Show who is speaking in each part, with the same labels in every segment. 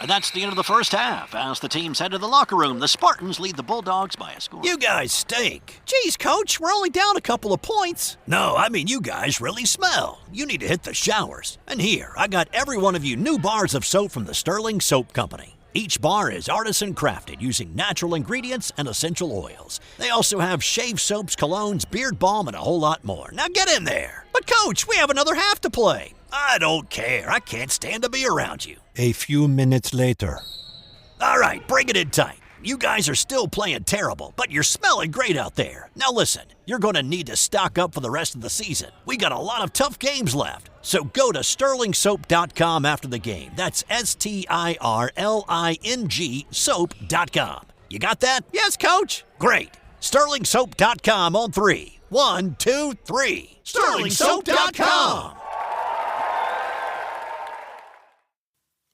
Speaker 1: And that's the end of the first half. As the teams head to the locker room, the Spartans lead the Bulldogs by a score.
Speaker 2: You guys stink.
Speaker 3: Geez, Coach, we're only down a couple of points.
Speaker 2: No, I mean you guys really smell. You need to hit the showers. And here, I got every one of you new bars of soap from the Sterling Soap Company. Each bar is artisan crafted using natural ingredients and essential oils. They also have shave soaps, colognes, beard balm, and a whole lot more. Now get in there.
Speaker 3: But Coach, we have another half to play.
Speaker 2: I don't care. I can't stand to be around you.
Speaker 4: A few minutes later.
Speaker 2: All right, bring it in tight. You guys are still playing terrible, but you're smelling great out there. Now listen, you're going to need to stock up for the rest of the season. We got a lot of tough games left. So go to sterlingsoap.com after the game. That's STIRLING soap.com. You got that?
Speaker 3: Yes, Coach.
Speaker 2: Great. Sterlingsoap.com on 3. 1, 2, 3.
Speaker 3: Sterlingsoap.com.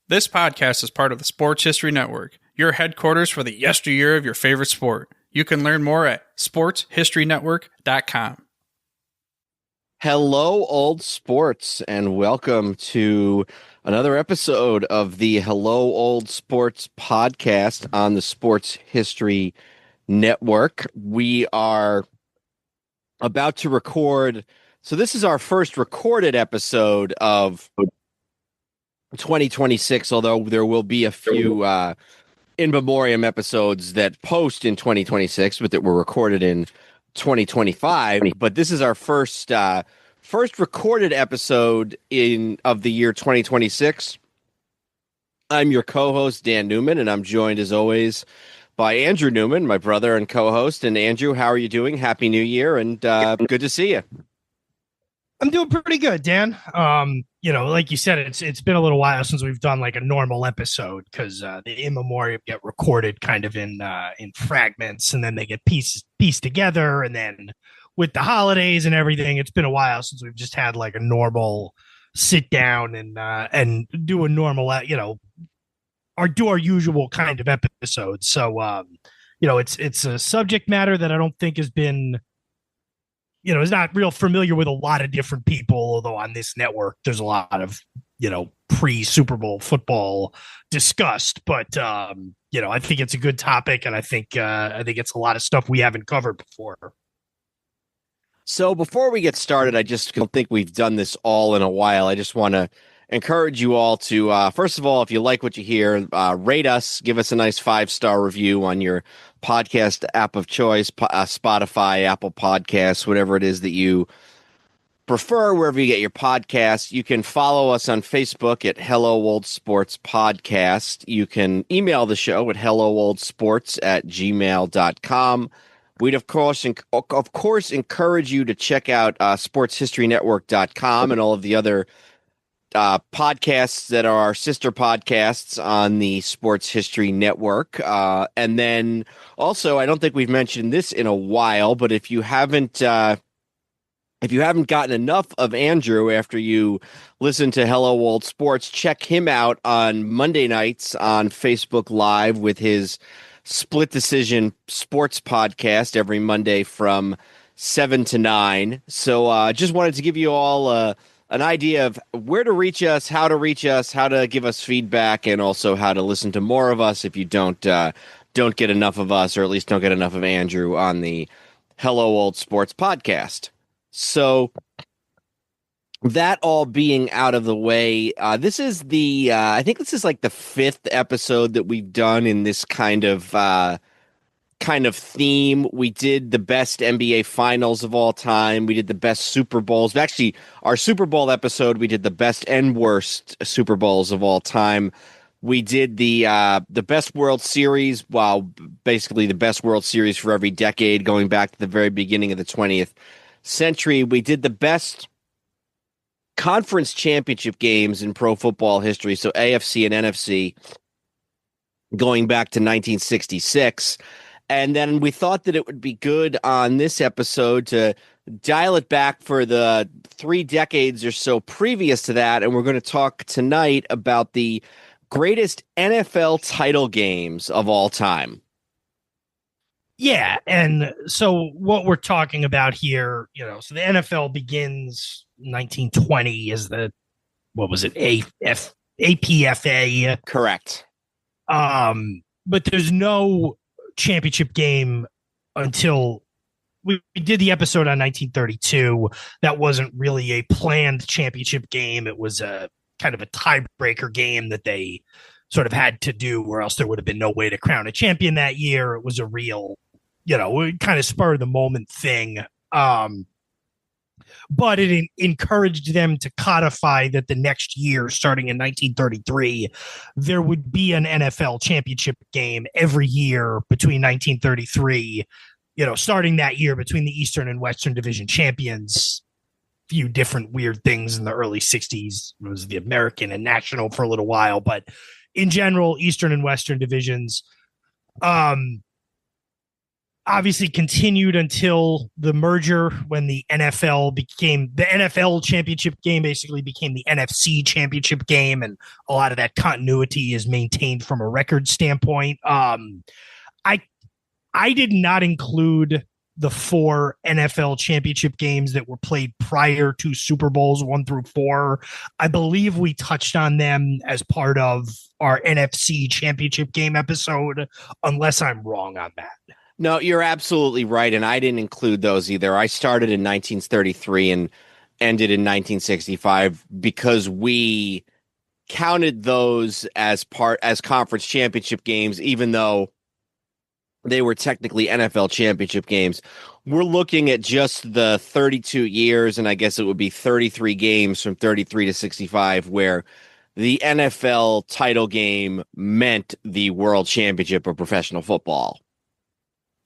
Speaker 5: This podcast is part of the Sports History Network, your headquarters for the yesteryear of your favorite sport. You can learn more at sportshistorynetwork.com.
Speaker 6: Hello, old sports, and welcome to another episode of the Hello, Old Sports podcast on the Sports History Network. We are about to record, so this is our first recorded episode of 2026, although there will be a few in memoriam episodes that post in 2026, but that were recorded in 2025. But this is our first recorded episode of the year 2026. I'm your co-host, Dan Newman, and I'm joined as always by Andrew Newman, my brother and co-host. And Andrew, how are you doing? Happy New Year, and good to see you.
Speaker 7: I'm doing pretty good, Dan. Like you said, it's been a little while since we've done like a normal episode because the in memoriam get recorded kind of in fragments, and then they get pieced together, and then with the holidays and everything, it's been a while since we've just had like a normal sit down and do a normal do our usual kind of episode. So it's a subject matter that I don't think has been is not real familiar with a lot of different people, although on this network, there's a lot of, pre-Super Bowl football discussed. But, I think it's a good topic, and I think it's a lot of stuff we haven't covered before.
Speaker 6: So before we get started, I just don't think we've done this all in a while. I just want to encourage you all to, first of all, if you like what you hear, rate us, give us a nice 5-star review on your podcast app of choice, Spotify, Apple Podcasts, whatever it is that you prefer, wherever you get your podcasts. You can follow us on Facebook at Hello Old Sports Podcast. You can email the show at hellooldsports@gmail.com. We'd, of course, encourage you to check out sportshistorynetwork.com and all of the other podcasts that are our sister podcasts on the Sports History Network. And then also, I don't think we've mentioned this in a while, but if you haven't gotten enough of Andrew after you listen to Hello Old Sports, check him out on Monday nights on Facebook Live with his Split Decision Sports podcast every Monday from 7 to 9. So just wanted to give you all an idea of where to reach us, how to give us feedback, and also how to listen to more of us if you don't get enough of us, or at least don't get enough of Andrew on the Hello Old Sports podcast. So that all being out of the way, this is I think this is like the 5th episode that we've done in this kind of theme. We did the best NBA finals of all time. We did the best Super Bowls. Actually, our Super Bowl episode, we did the best and worst Super Bowls of all time. We did the best World Series, basically the best World Series for every decade, going back to the very beginning of the 20th century. We did the best conference championship games in pro football history, so AFC and NFC, going back to 1966. And then we thought that it would be good on this episode to dial it back for the 3 decades or so previous to that. And we're going to talk tonight about the greatest NFL title games of all time.
Speaker 7: Yeah. And so what we're talking about here, so the NFL begins 1920 as APFA.
Speaker 6: Correct.
Speaker 7: But there's no championship game until we did the episode on 1932. That wasn't really a planned championship game. It was a kind of a tiebreaker game that they sort of had to do, or else there would have been no way to crown a champion that year. It was a real, kind of spur of the moment thing. But it encouraged them to codify that the next year, starting in 1933, there would be an NFL championship game every year between 1933, starting that year between the Eastern and Western Division champions. Few different weird things in the early 60s. It was the American and National for a little while, but in general, Eastern and Western divisions. Obviously continued until the merger, when the NFL championship game basically became the NFC championship game, and a lot of that continuity is maintained from a record standpoint. I did not include the 4 NFL championship games that were played prior to Super Bowls 1 through 4. I believe we touched on them as part of our NFC championship game episode, unless I'm wrong on that.
Speaker 6: No, you're absolutely right, and I didn't include those either. I started in 1933 and ended in 1965 because we counted those as conference championship games, even though they were technically NFL championship games. We're looking at just the 32 years, and I guess it would be 33 games from 33 to 65, where the NFL title game meant the world championship of professional football.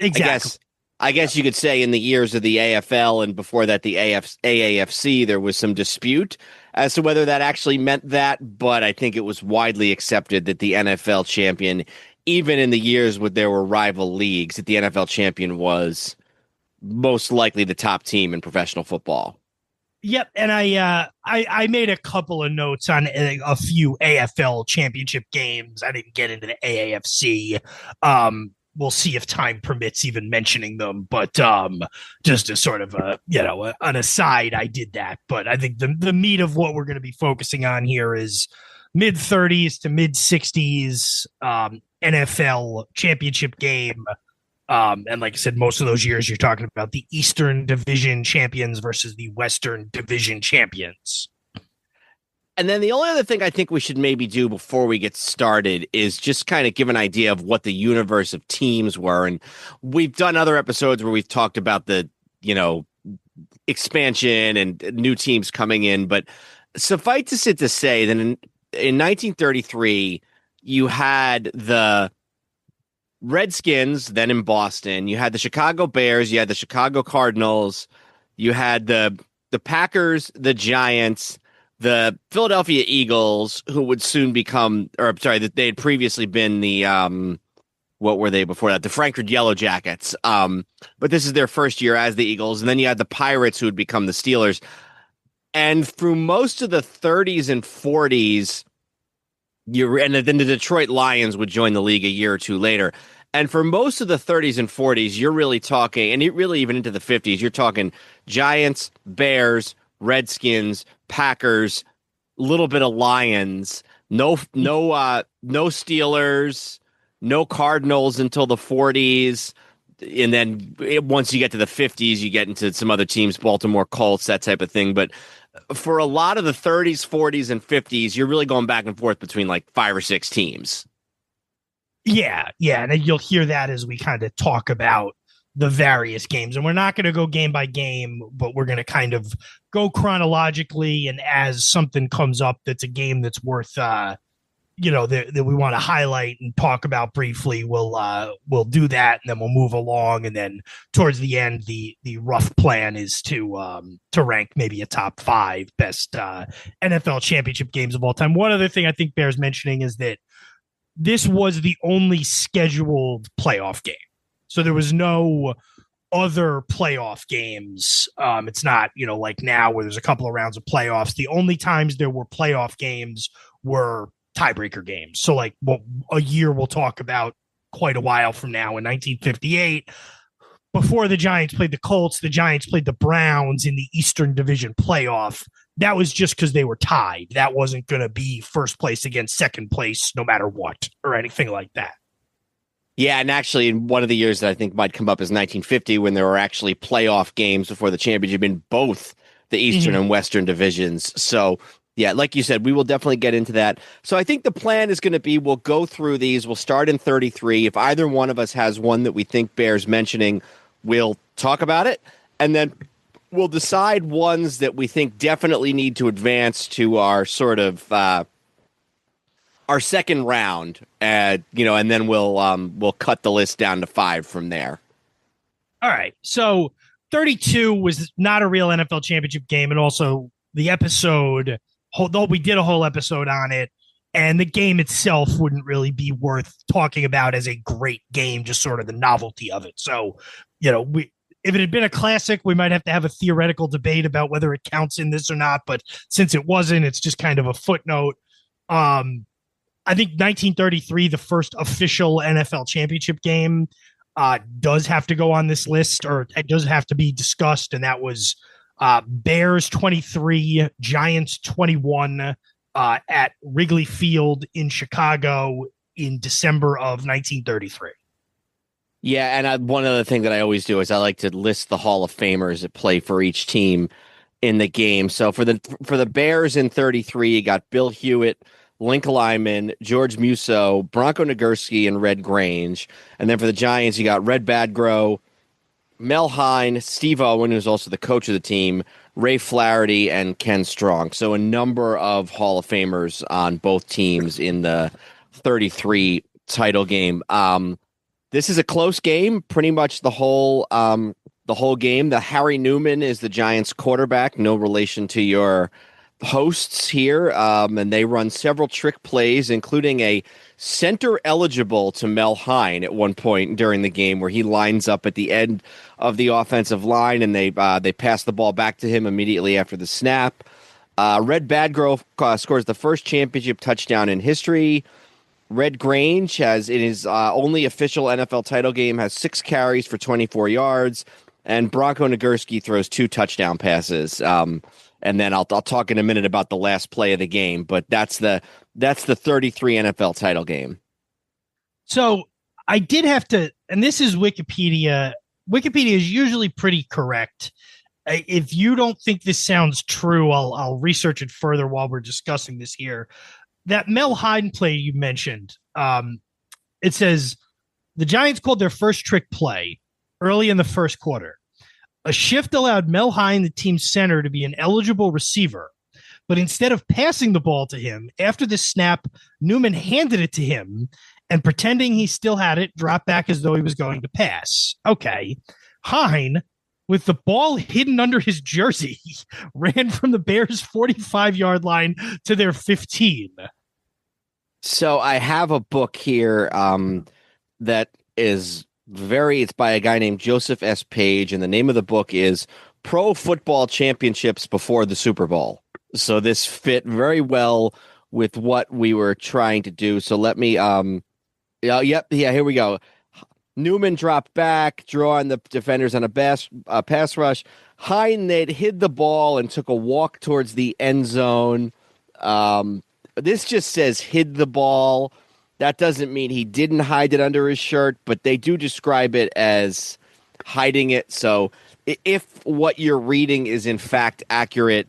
Speaker 7: Exactly.
Speaker 6: I guess you could say in the years of the AFL and before that the AAFC, there was some dispute as to whether that actually meant that, but I think it was widely accepted that the NFL champion, even in the years when there were rival leagues, that the NFL champion was most likely the top team in professional football.
Speaker 7: Yep, and I made a couple of notes on a few AFL championship games. I didn't get into the AAFC. We'll see if time permits even mentioning them, but just as sort of an aside, I did that. But I think the meat of what we're going to be focusing on here is mid 30s to mid 60s NFL championship game. And like I said, most of those years you're talking about the Eastern Division champions versus the Western Division champions.
Speaker 6: And then the only other thing I think we should maybe do before we get started is just kind of give an idea of what the universe of teams were. And we've done other episodes where we've talked about the, expansion and new teams coming in. But suffice it to say that in 1933, you had the Redskins, then in Boston. You had the Chicago Bears. You had the Chicago Cardinals. You had the Packers, the Giants, the Philadelphia Eagles, who would soon become, that they had previously been the, what were they before that? The Frankfurt Yellow Jackets. But this is their first year as the Eagles. And then you had the Pirates, who would become the Steelers. And through most of the 30s and 40s, and then the Detroit Lions would join the league a year or two later. And for most of the 30s and 40s, you're really talking, and really even into the 50s, you're talking Giants, Bears, Redskins, Packers, little bit of Lions, no Steelers, no Cardinals until the 40s. And then once you get to the 50s, you get into some other teams, Baltimore Colts, that type of thing. But for a lot of the 30s, 40s, and 50s, you're really going back and forth between like 5 or 6 teams.
Speaker 7: Yeah. And you'll hear that as we kind of talk about the various games. And we're not going to go game by game, but we're going to kind of go chronologically. And as something comes up that's a game that's worth, that we want to highlight and talk about briefly, we'll do that, and then we'll move along. And then towards the end, the rough plan is to rank maybe a top 5 best NFL championship games of all time. One other thing I think bears mentioning is that this was the only scheduled playoff game. So there was no other playoff games. It's not, like now where there's a couple of rounds of playoffs. The only times there were playoff games were tiebreaker games. So like a year we'll talk about quite a while from now, in 1958, before the Giants played the Colts, the Giants played the Browns in the Eastern Division playoff. that was just because they were tied. That wasn't going to be first place against second place, no matter what, or anything like that.
Speaker 6: Yeah, and actually, in one of the years that I think might come up is 1950, when there were actually playoff games before the championship in both the Eastern and Western divisions. So, yeah, like you said, we will definitely get into that. So I think the plan is going to be, we'll go through these. We'll start in 33. If either one of us has one that we think bears mentioning, we'll talk about it. And then we'll decide ones that we think definitely need to advance to our sort of our second round, and then we'll cut the list down to 5 from there.
Speaker 7: All right. So 32 was not a real NFL championship game, and also the episode, though we did a whole episode on it, and the game itself wouldn't really be worth talking about as a great game, just sort of the novelty of it. So, if it had been a classic, we might have to have a theoretical debate about whether it counts in this or not. But since it wasn't, it's just kind of a footnote. I think 1933, the first official NFL championship game, does have to go on this list, or it does have to be discussed. And that was Bears 23, Giants 21 at Wrigley Field in Chicago in December of 1933.
Speaker 6: Yeah, and one other thing that I always do is I like to list the Hall of Famers that play for each team in the game. So for the Bears in 33, you got Bill Hewitt, Lincoln Lyman, George Musso, Bronco Nagurski, and Red Grange. And then for the Giants, you got Red Badgrow, Mel Hine, Steve Owen, who's also the coach of the team, Ray Flaherty, and Ken Strong. So a number of Hall of Famers on both teams in the 33 title game. This is a close game, pretty much the whole game. The Harry Newman is the Giants quarterback, no relation to your hosts here, and they run several trick plays, including a center eligible to Mel Hine at one point during the game, where he lines up at the end of the offensive line, and they pass the ball back to him immediately after the snap. Red Badgrove scores the first championship touchdown in history. Red Grange has, in his only official NFL title game, has 6 carries for 24 yards, and Bronco Nagurski throws 2 touchdown passes. And then I'll talk in a minute about the last play of the game, but that's the 33 NFL title game.
Speaker 7: So I did have to, and this is Wikipedia. Wikipedia is usually pretty correct. If you don't think this sounds true, I'll research it further while we're discussing this here. That Mel Hine play you mentioned, it says the Giants called their first trick play early in the first quarter. A shift allowed Mel Hine, the team's center, to be an eligible receiver. But instead of passing the ball to him, after the snap, Newman handed it to him and, pretending he still had it, dropped back as though he was going to pass. Okay. Hine, with the ball hidden under his jersey, ran from the Bears' 45-yard line to their 15.
Speaker 6: So I have a book here that is it's by a guy named Joseph S. Page, and the name of the book is Pro Football Championships Before the Super Bowl. So this fit very well with what we were trying to do. So let me, here we go. Newman dropped back, drawing the defenders on a pass rush. Hine hid the ball and took a walk towards the end zone. This just says hid the ball. That doesn't mean he didn't hide it under his shirt, but they do describe it as hiding it. So if what you're reading is in fact accurate,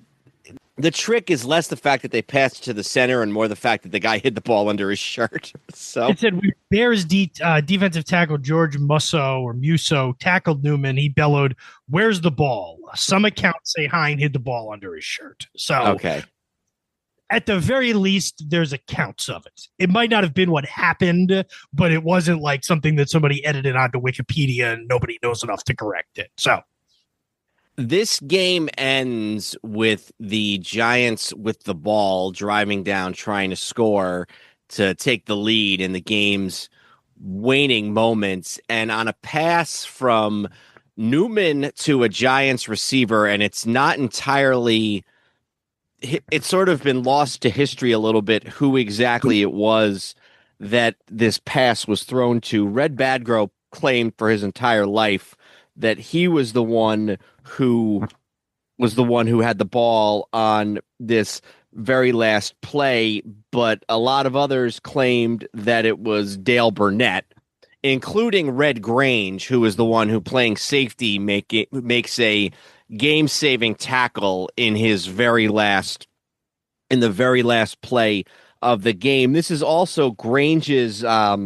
Speaker 6: the trick is less the fact that they passed to the center and more the fact that the guy hid the ball under his shirt. So
Speaker 7: it said Bears defensive tackle George Musso tackled Newman. He bellowed, "Where's the ball?" Some accounts say Hine hid the ball under his shirt. So
Speaker 6: okay.
Speaker 7: At the very least, there's accounts of it. It might not have been what happened, but it wasn't like something that somebody edited onto Wikipedia and nobody knows enough to correct it. So
Speaker 6: this game ends with the Giants with the ball driving down, trying to score to take the lead in the game's waning moments. And on a pass from Newman to a Giants receiver, and it's not entirely... It's sort of been lost to history a little bit who exactly it was that this pass was thrown to. Red Badgrove claimed for his entire life that he was the one who was the one who had the ball on this very last play, but a lot of others claimed that it was Dale Burnett, including Red Grange, who is the one who, playing safety, makes a game-saving tackle in the very last play of the game. This is also Grange's. I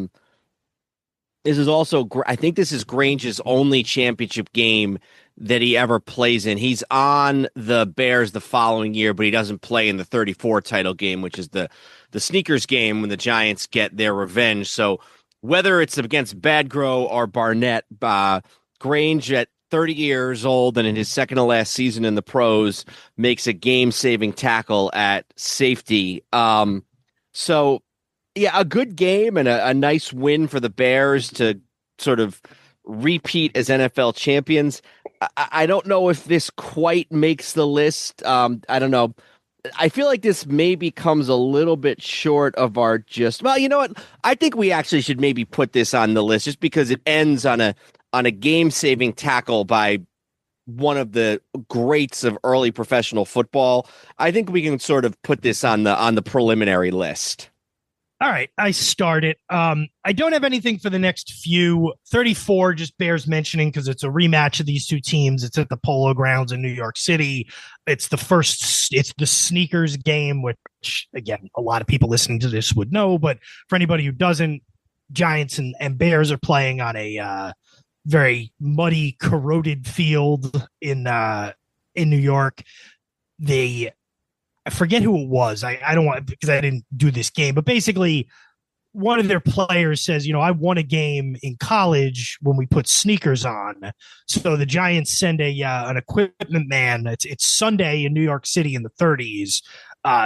Speaker 6: think this is Grange's only championship game that he ever plays in. He's on the Bears the following year, but he doesn't play in the 34 title game, which is the sneakers game when the Giants get their revenge. So whether it's against Badgro or Barnett, Grange at 30 years old and in his second to last season in the pros makes a game-saving tackle at safety. So yeah, a good game and a nice win for the Bears to sort of repeat as NFL champions. I don't know if this quite makes the list. I don't know. I feel like this maybe comes a little bit short of our well, you know what? I think we actually should maybe put this on the list just because it ends on a game-saving tackle by one of the greats of early professional football. I think we can sort of put this on the preliminary list.
Speaker 7: All right, I started. I don't have anything for the next few. 34 just bears mentioning because it's a rematch of these two teams. It's at the Polo Grounds in New York City. It's the sneakers game, which, again, a lot of people listening to this would know. But for anybody who doesn't, Giants and Bears are playing on a very muddy, corroded field in New York. I forget who it was. I don't want, because I didn't do this game, but basically one of their players says, I won a game in college when we put sneakers on. So the Giants send an equipment man. It's Sunday in New York City in the 30s.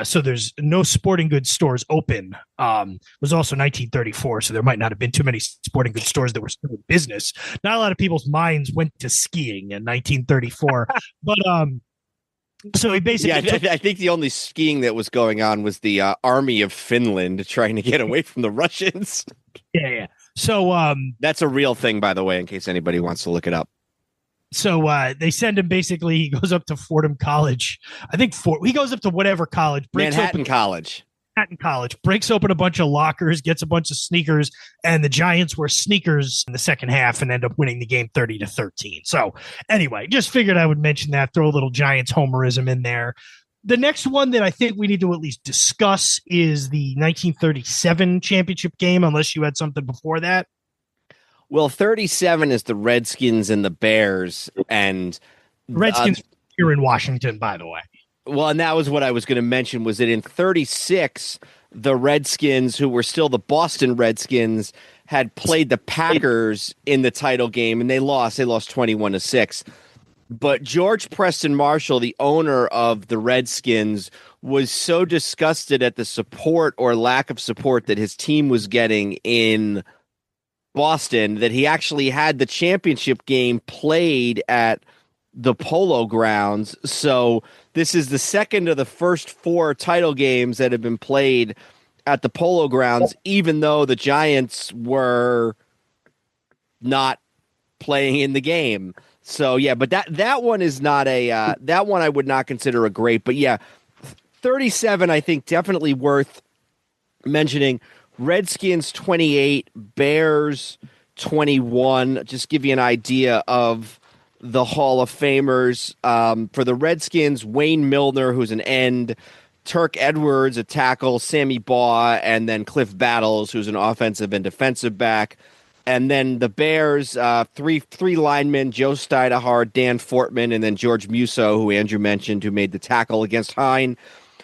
Speaker 7: So there's no sporting goods stores open. It was also 1934, so there might not have been too many sporting goods stores that were still in business. Not a lot of people's minds went to skiing in 1934, but so he basically
Speaker 6: I think the only skiing that was going on was the army of Finland trying to get away from the Russians.
Speaker 7: Yeah. So
Speaker 6: that's a real thing, by the way, in case anybody wants to look it up.
Speaker 7: So they send him, basically, he goes up to Fordham College. I think he goes up to whatever college.
Speaker 6: Manhattan College,
Speaker 7: breaks open a bunch of lockers, gets a bunch of sneakers, and the Giants wear sneakers in the second half and end up winning the game 30-13. So anyway, just figured I would mention that, throw a little Giants homerism in there. The next one that I think we need to at least discuss is the 1937 championship game, unless you had something before that.
Speaker 6: Well, 37 is the Redskins and the Bears, and
Speaker 7: Redskins here in Washington, by the way.
Speaker 6: Well, and that was what I was going to mention, was that in 36, the Redskins, who were still the Boston Redskins, had played the Packers in the title game, and they lost. They lost 21-6. But George Preston Marshall, the owner of the Redskins, was so disgusted at the support or lack of support that his team was getting in Boston that he actually had the championship game played at the Polo Grounds. So this is the second of the first four title games that have been played at the Polo Grounds, even though the Giants were not playing in the game. So yeah, but that one is not that one I would not consider a great, but yeah, 37 I think definitely worth mentioning. Redskins 28, Bears 21. Just give you an idea of the Hall of Famers. For the Redskins, Wayne Milner, who's an end, Turk Edwards, a tackle, Sammy Baugh, and then Cliff Battles, who's an offensive and defensive back. And then the Bears, three linemen, Joe Steinhardt, Dan Fortman, and then George Musso, who Andrew mentioned, who made the tackle against Hine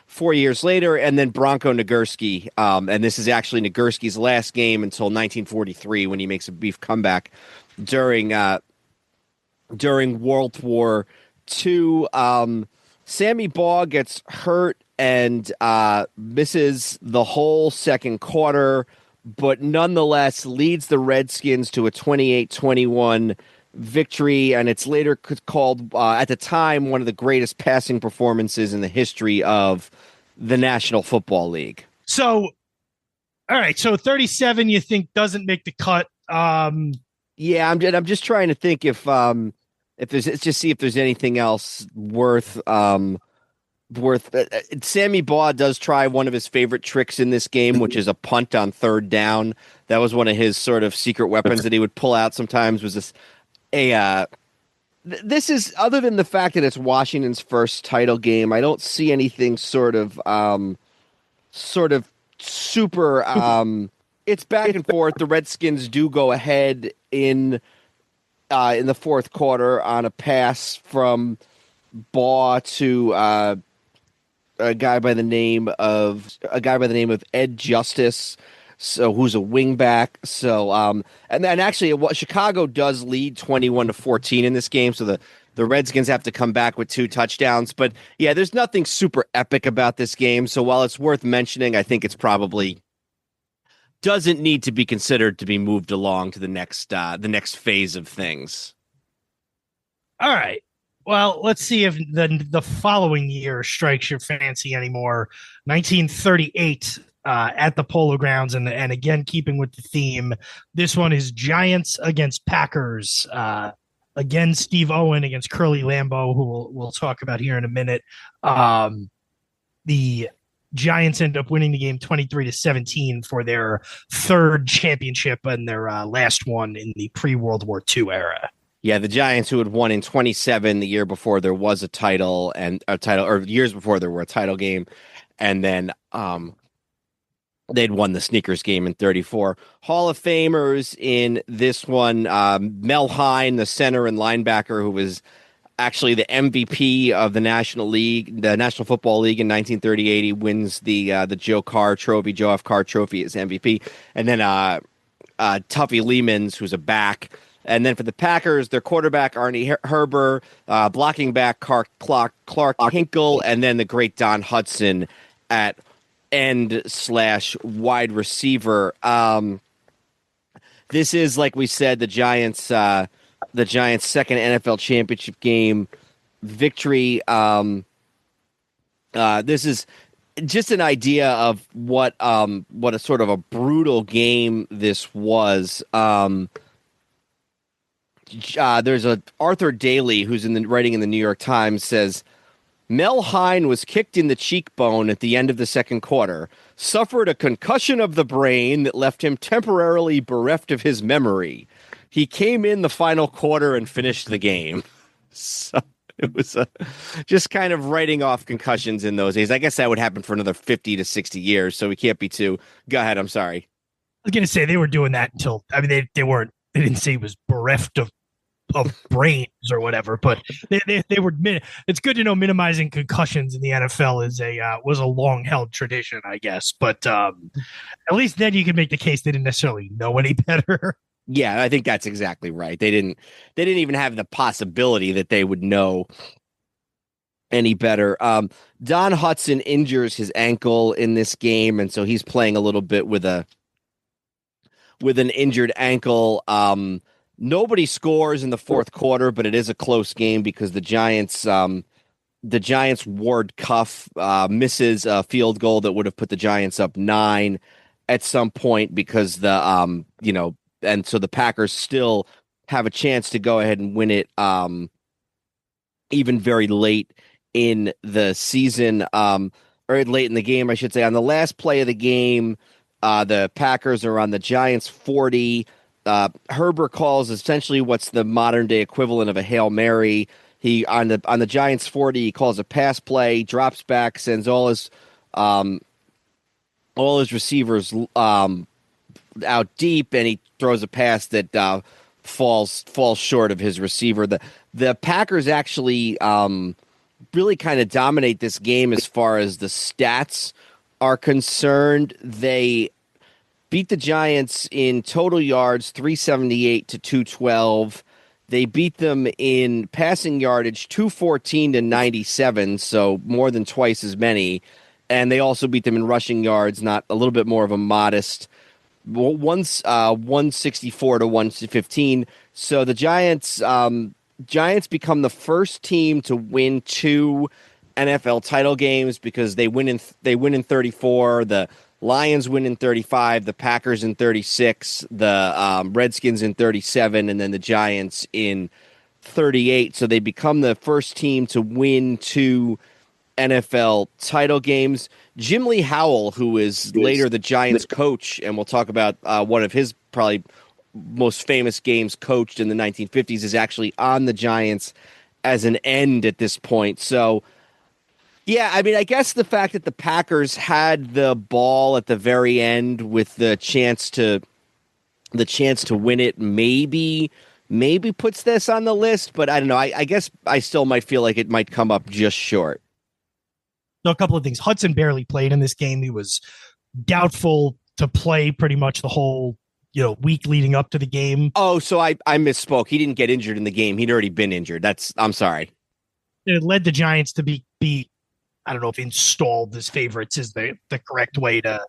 Speaker 6: 4 years later, and then Bronco Nagurski. And this is actually Nagurski's last game until 1943 when he makes a brief comeback during World War II. Sammy Baugh gets hurt and misses the whole second quarter, but nonetheless leads the Redskins to a 28-21 victory, and it's later called, at the time, one of the greatest passing performances in the history of the National Football League.
Speaker 7: So, all right, so 37 you think doesn't make the cut?
Speaker 6: Yeah, I'm just trying to think if just see if there's anything else worth. Sammy Baugh does try one of his favorite tricks in this game, which is a punt on third down. That was one of his sort of secret weapons that he would pull out sometimes. Was this is, other than the fact that it's Washington's first title game, I don't see anything sort of super. It's back and forth. The Redskins do go ahead in the fourth quarter on a pass from Baugh to a guy by the name of Ed Justice, so who's a wingback. So and then actually Chicago does lead 21-14 in this game, so the Redskins have to come back with 2 touchdowns. But yeah, there's nothing super epic about this game. So while it's worth mentioning, I think it's probably doesn't need to be considered to be moved along to the next phase of things.
Speaker 7: All right. Well, let's see if the following year strikes your fancy anymore. 1938 at the Polo Grounds, and again, keeping with the theme, this one is Giants against Packers. Again, Steve Owen against Curly Lambeau, who we'll talk about here in a minute. The Giants end up winning the game 23-17 for their third championship and their last one in the pre-World War II era.
Speaker 6: Yeah, the Giants, who had won in 27 the year before there was a title, or years before there were a title game, and then they'd won the sneakers game in 34. Hall of Famers in this one, Mel Hine, the center and linebacker, who was actually the MVP of the National Football League in 1938. He wins the Joe F. Carr Trophy as MVP. And then Tuffy Lehmans, who's a back. And then for the Packers, their quarterback, Arnie Herber, blocking back Clark Hinkle, and then the great Don Hudson at end/wide receiver. This is, like we said, the Giants' second NFL championship game victory. This is just an idea of what a sort of a brutal game this was. There's a Arthur Daly who's writing in the New York Times, says Mel Hine was kicked in the cheekbone at the end of the second quarter, suffered a concussion of the brain that left him temporarily bereft of his memory. He came in the final quarter and finished the game. So it was just kind of writing off concussions in those days. I guess that would happen for another 50 to 60 years, so we can't be too. Go ahead. I'm sorry.
Speaker 7: I was going to say they were doing that until, I mean, they didn't say he was bereft of brains or whatever, but they were. It's good to know minimizing concussions in the NFL was a long held tradition, I guess. But at least then you can make the case they didn't necessarily know any better.
Speaker 6: Yeah, I think that's exactly right. They didn't even have the possibility that they would know any better. Don Hudson injures his ankle in this game, and so he's playing a little bit with an injured ankle. Nobody scores in the fourth quarter, but it is a close game because the Giants' Ward Cuff misses a field goal that would have put the Giants up 9 at some point because and so the Packers still have a chance to go ahead and win it even very late in the season, or late in the game, I should say. On the last play of the game, the Packers are on the Giants 40. Herber calls essentially what's the modern day equivalent of a Hail Mary. He on the Giants 40, he calls a pass play, drops back, sends all his receivers out deep, and he throws a pass that falls short of his receiver. The Packers actually really kind of dominate this game as far as the stats are concerned. They beat the Giants in total yards, 378 to 212. They beat them in passing yardage, 214 to 97, so more than twice as many. And they also beat them in rushing yards, not a little bit more of a modest 164 to 115. So the Giants become the first team to win 2 NFL title games because they win in 34. The Lions win in 35, the Packers in 36, the Redskins in 37, and then the Giants in 38. So they become the first team to win 2 NFL title games. Jim Lee Howell, who is later the Giants coach, and we'll talk about one of his probably most famous games coached in the 1950s, is actually on the Giants as an end at this point. So, yeah, I mean, I guess the fact that the Packers had the ball at the very end with the chance to win it maybe puts this on the list, but I don't know. I guess I still might feel like it might come up just short.
Speaker 7: So a couple of things. Hudson barely played in this game. He was doubtful to play pretty much the whole week leading up to the game.
Speaker 6: Oh, so I misspoke. He didn't get injured in the game. He'd already been injured. I'm sorry.
Speaker 7: It led the Giants to be I don't know if installed as favorites is the correct way to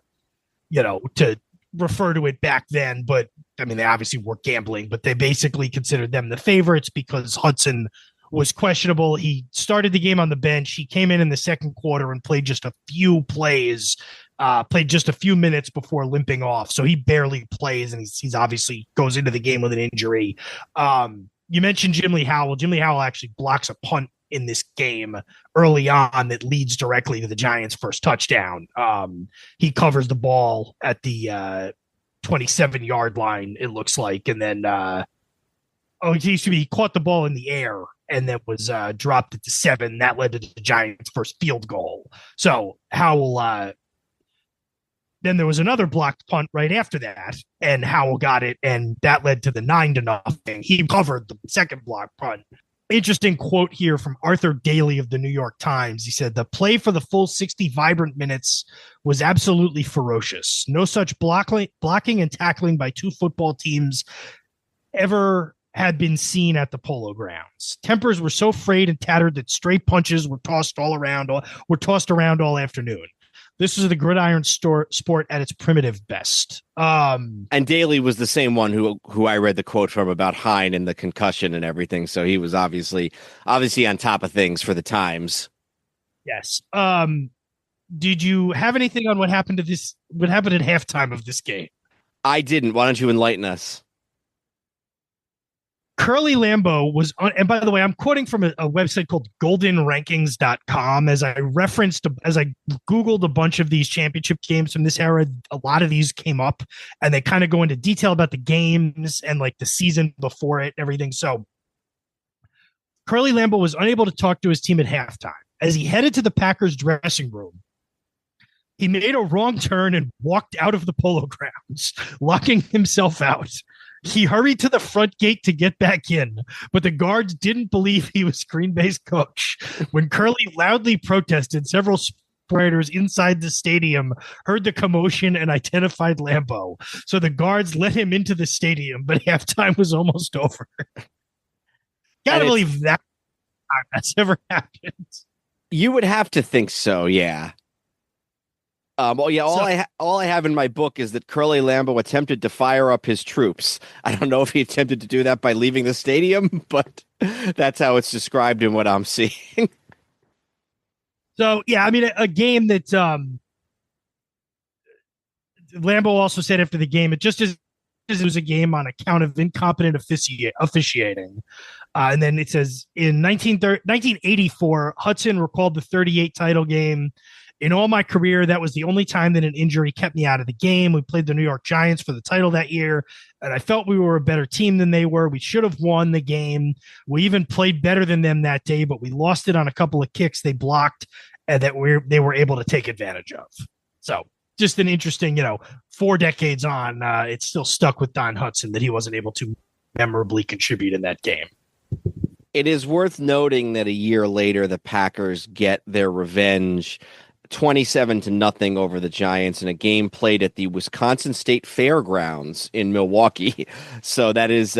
Speaker 7: refer to it back then, but I mean, they obviously were gambling, but they basically considered them the favorites because Hudson was questionable. He started the game on the bench. He came in the second quarter and played just a few plays, played just a few minutes before limping off. So he barely plays, and he's obviously goes into the game with an injury. You mentioned Jim Lee Howell. Jim Lee Howell actually blocks a punt in this game early on that leads directly to the Giants' first touchdown. He covers the ball at the 27-yard line, it looks like, and then he caught the ball in the air and then was dropped at the 7. That led to the Giants' first field goal. So Howell, then there was another blocked punt right after that, and Howell got it, and that led to the 9-0. He covered the second block punt. Interesting quote here from Arthur Daly of the New York Times. He said, "The play for the full 60 vibrant minutes was absolutely ferocious. No such blocking and tackling by 2 football teams ever had been seen at the Polo Grounds. Tempers were so frayed and tattered that straight punches were tossed around all afternoon. This is the gridiron sport at its primitive best."
Speaker 6: And Daly was the same one who I read the quote from about Hine and the concussion and everything. So he was obviously on top of things for the Times.
Speaker 7: Yes. Did you have anything on what happened at halftime of this game?
Speaker 6: I didn't. Why don't you enlighten us?
Speaker 7: Curly Lambeau was on, and by the way, I'm quoting from a website called goldenrankings.com. As I Googled a bunch of these championship games from this era, a lot of these came up and they kind of go into detail about the games and like the season before it and everything. So Curly Lambeau was unable to talk to his team at halftime. As he headed to the Packers dressing room, he made a wrong turn and walked out of the Polo Grounds, locking himself out. He hurried to the front gate to get back in, but the guards didn't believe he was Green Bay's coach. When Curly loudly protested, several writers inside the stadium heard the commotion and identified Lambeau. So the guards let him into the stadium, but halftime was almost over. Gotta believe that's ever happened.
Speaker 6: You would have to think so, yeah. All I have in my book is that Curly Lambeau attempted to fire up his troops. I don't know if he attempted to do that by leaving the stadium, but that's how it's described in what I'm seeing.
Speaker 7: So, yeah, I mean, a game that Lambeau also said after the game, it was a game on account of incompetent officiating. And then it says, in 1984, Hudson recalled the 38 title game. In all my career, that was the only time that an injury kept me out of the game. We played the New York Giants for the title that year, and I felt we were a better team than they were. We should have won the game. We even played better than them that day, but we lost it on a couple of kicks they blocked and that they were able to take advantage of. So just an interesting, 4 decades on, it's still stuck with Don Hudson that he wasn't able to memorably contribute in that game.
Speaker 6: It is worth noting that a year later, the Packers get their revenge 27-0 over the Giants in a game played at the Wisconsin State Fairgrounds in Milwaukee. So that is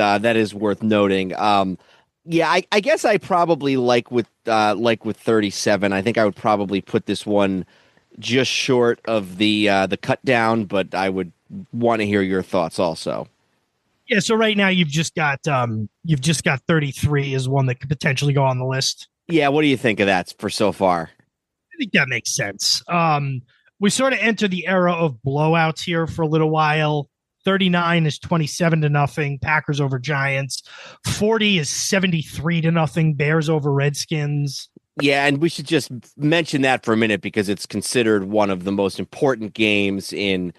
Speaker 6: worth noting. Yeah, I guess I probably like with 37. I think I would probably put this one just short of the cut down, but I would want to hear your thoughts also.
Speaker 7: Yeah, so right now you've just got 33 as one that could potentially go on the list.
Speaker 6: Yeah, what do you think of that for so far?
Speaker 7: I think that makes sense. We sort of enter the era of blowouts here for a little while. 39 is 27-0. Packers over Giants. 40 is 73-0. Bears over Redskins.
Speaker 6: Yeah, and we should just mention that for a minute because it's considered one of the most important games in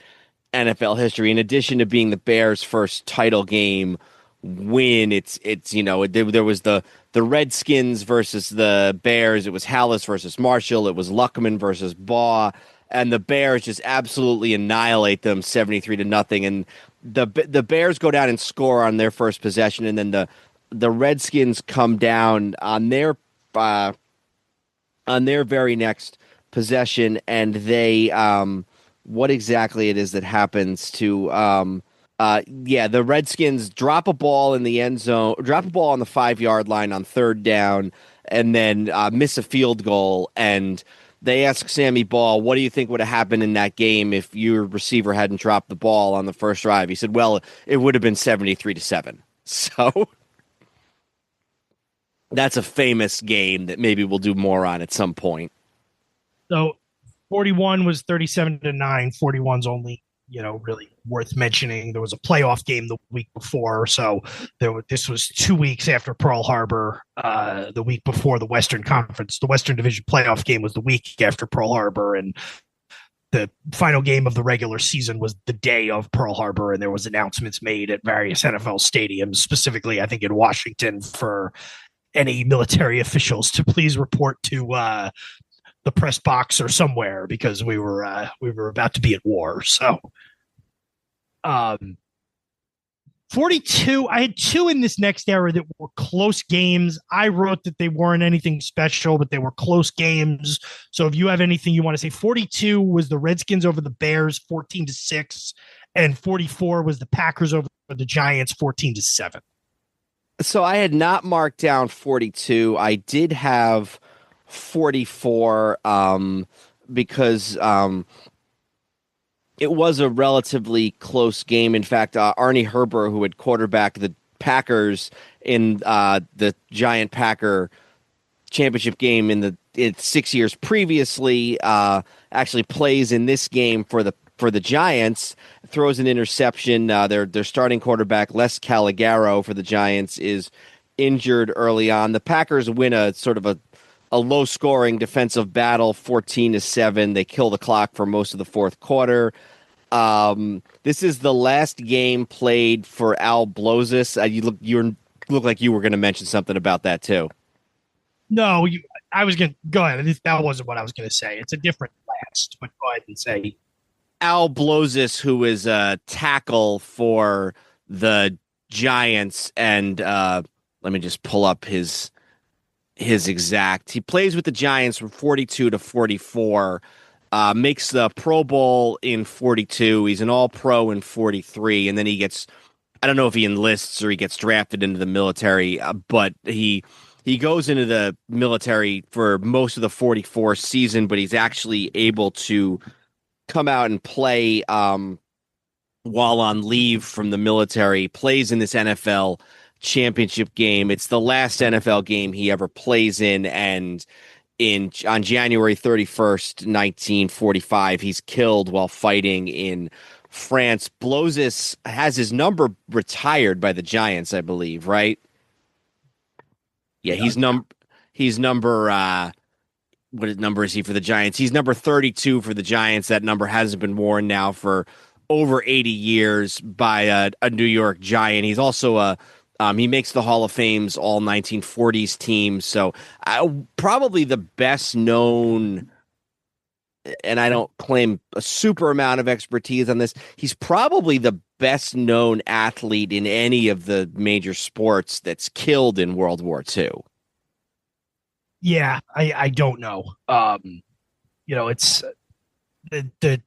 Speaker 6: NFL history. In addition to being the Bears' first title game win, it's there was the Redskins versus the Bears. It was Hallis versus Marshall. It was Luckman versus Baugh, and the Bears just absolutely annihilate them 73-0. And the Bears go down and score on their first possession, and then the Redskins come down on their very next possession, and they what exactly it is that happens to the Redskins drop a ball in the end zone, drop a ball on the 5-yard line on third down, and then miss a field goal. And they ask Sammy Baugh, what do you think would have happened in that game if your receiver hadn't dropped the ball on the first drive? He said, well, it would have been 73-7. So that's a famous game that maybe we'll do more on at some point.
Speaker 7: So 41 was 37-9. 41's only, really worth mentioning. There was a playoff game the week before. So this was 2 weeks after Pearl Harbor, the week before the Western Conference. The Western Division playoff game was the week after Pearl Harbor, and the final game of the regular season was the day of Pearl Harbor, and there was announcements made at various NFL stadiums, specifically, I think, in Washington, for any military officials to please report to the press box or somewhere, because we were about to be at war. So 42, I had two in this next era that were close games. I wrote that they weren't anything special, but they were close games. So if you have anything you want to say, 42 was the Redskins over the Bears 14-6, and 44 was the Packers over the Giants 14-7.
Speaker 6: So I had not marked down 42. I did have 44 because it was a relatively close game. In fact, Arnie Herber, who had quarterbacked the Packers in the Giant Packer championship game in 6 years previously, actually plays in this game for the Giants. Throws an interception. Their starting quarterback, Les Caligaro for the Giants, is injured early on. The Packers win a sort of a low-scoring defensive battle, 14-7. They kill the clock for most of the fourth quarter. This is the last game played for Al Blozis. You look like you were going to mention something about that too.
Speaker 7: No, I was going to go ahead. That wasn't what I was going to say. It's a different last, but go ahead and say.
Speaker 6: Al Blozis, who is a tackle for the Giants, and let me just pull up his exact. He plays with the Giants from 42 to 44, makes the Pro Bowl in 42. He's an All-Pro in 43, and then he gets, I don't know if he enlists or he gets drafted into the military, but he goes into the military for most of the 44 season, but he's actually able to come out and play while on leave from the military, plays in this NFL championship game. It's the last NFL game he ever plays in, and on January 31st, 1945, he's killed while fighting in France. Blozis has his number retired by the Giants, I believe, right? Yeah, he's number what number is he for the Giants? He's number 32 for the Giants. That number hasn't been worn now for over 80 years by a New York Giant. He's also he makes the Hall of Fame's all 1940s team. So probably the best known, and I don't claim a super amount of expertise on this, he's probably the best known athlete in any of the major sports that's killed in World War II.
Speaker 7: Yeah, I don't know. It's the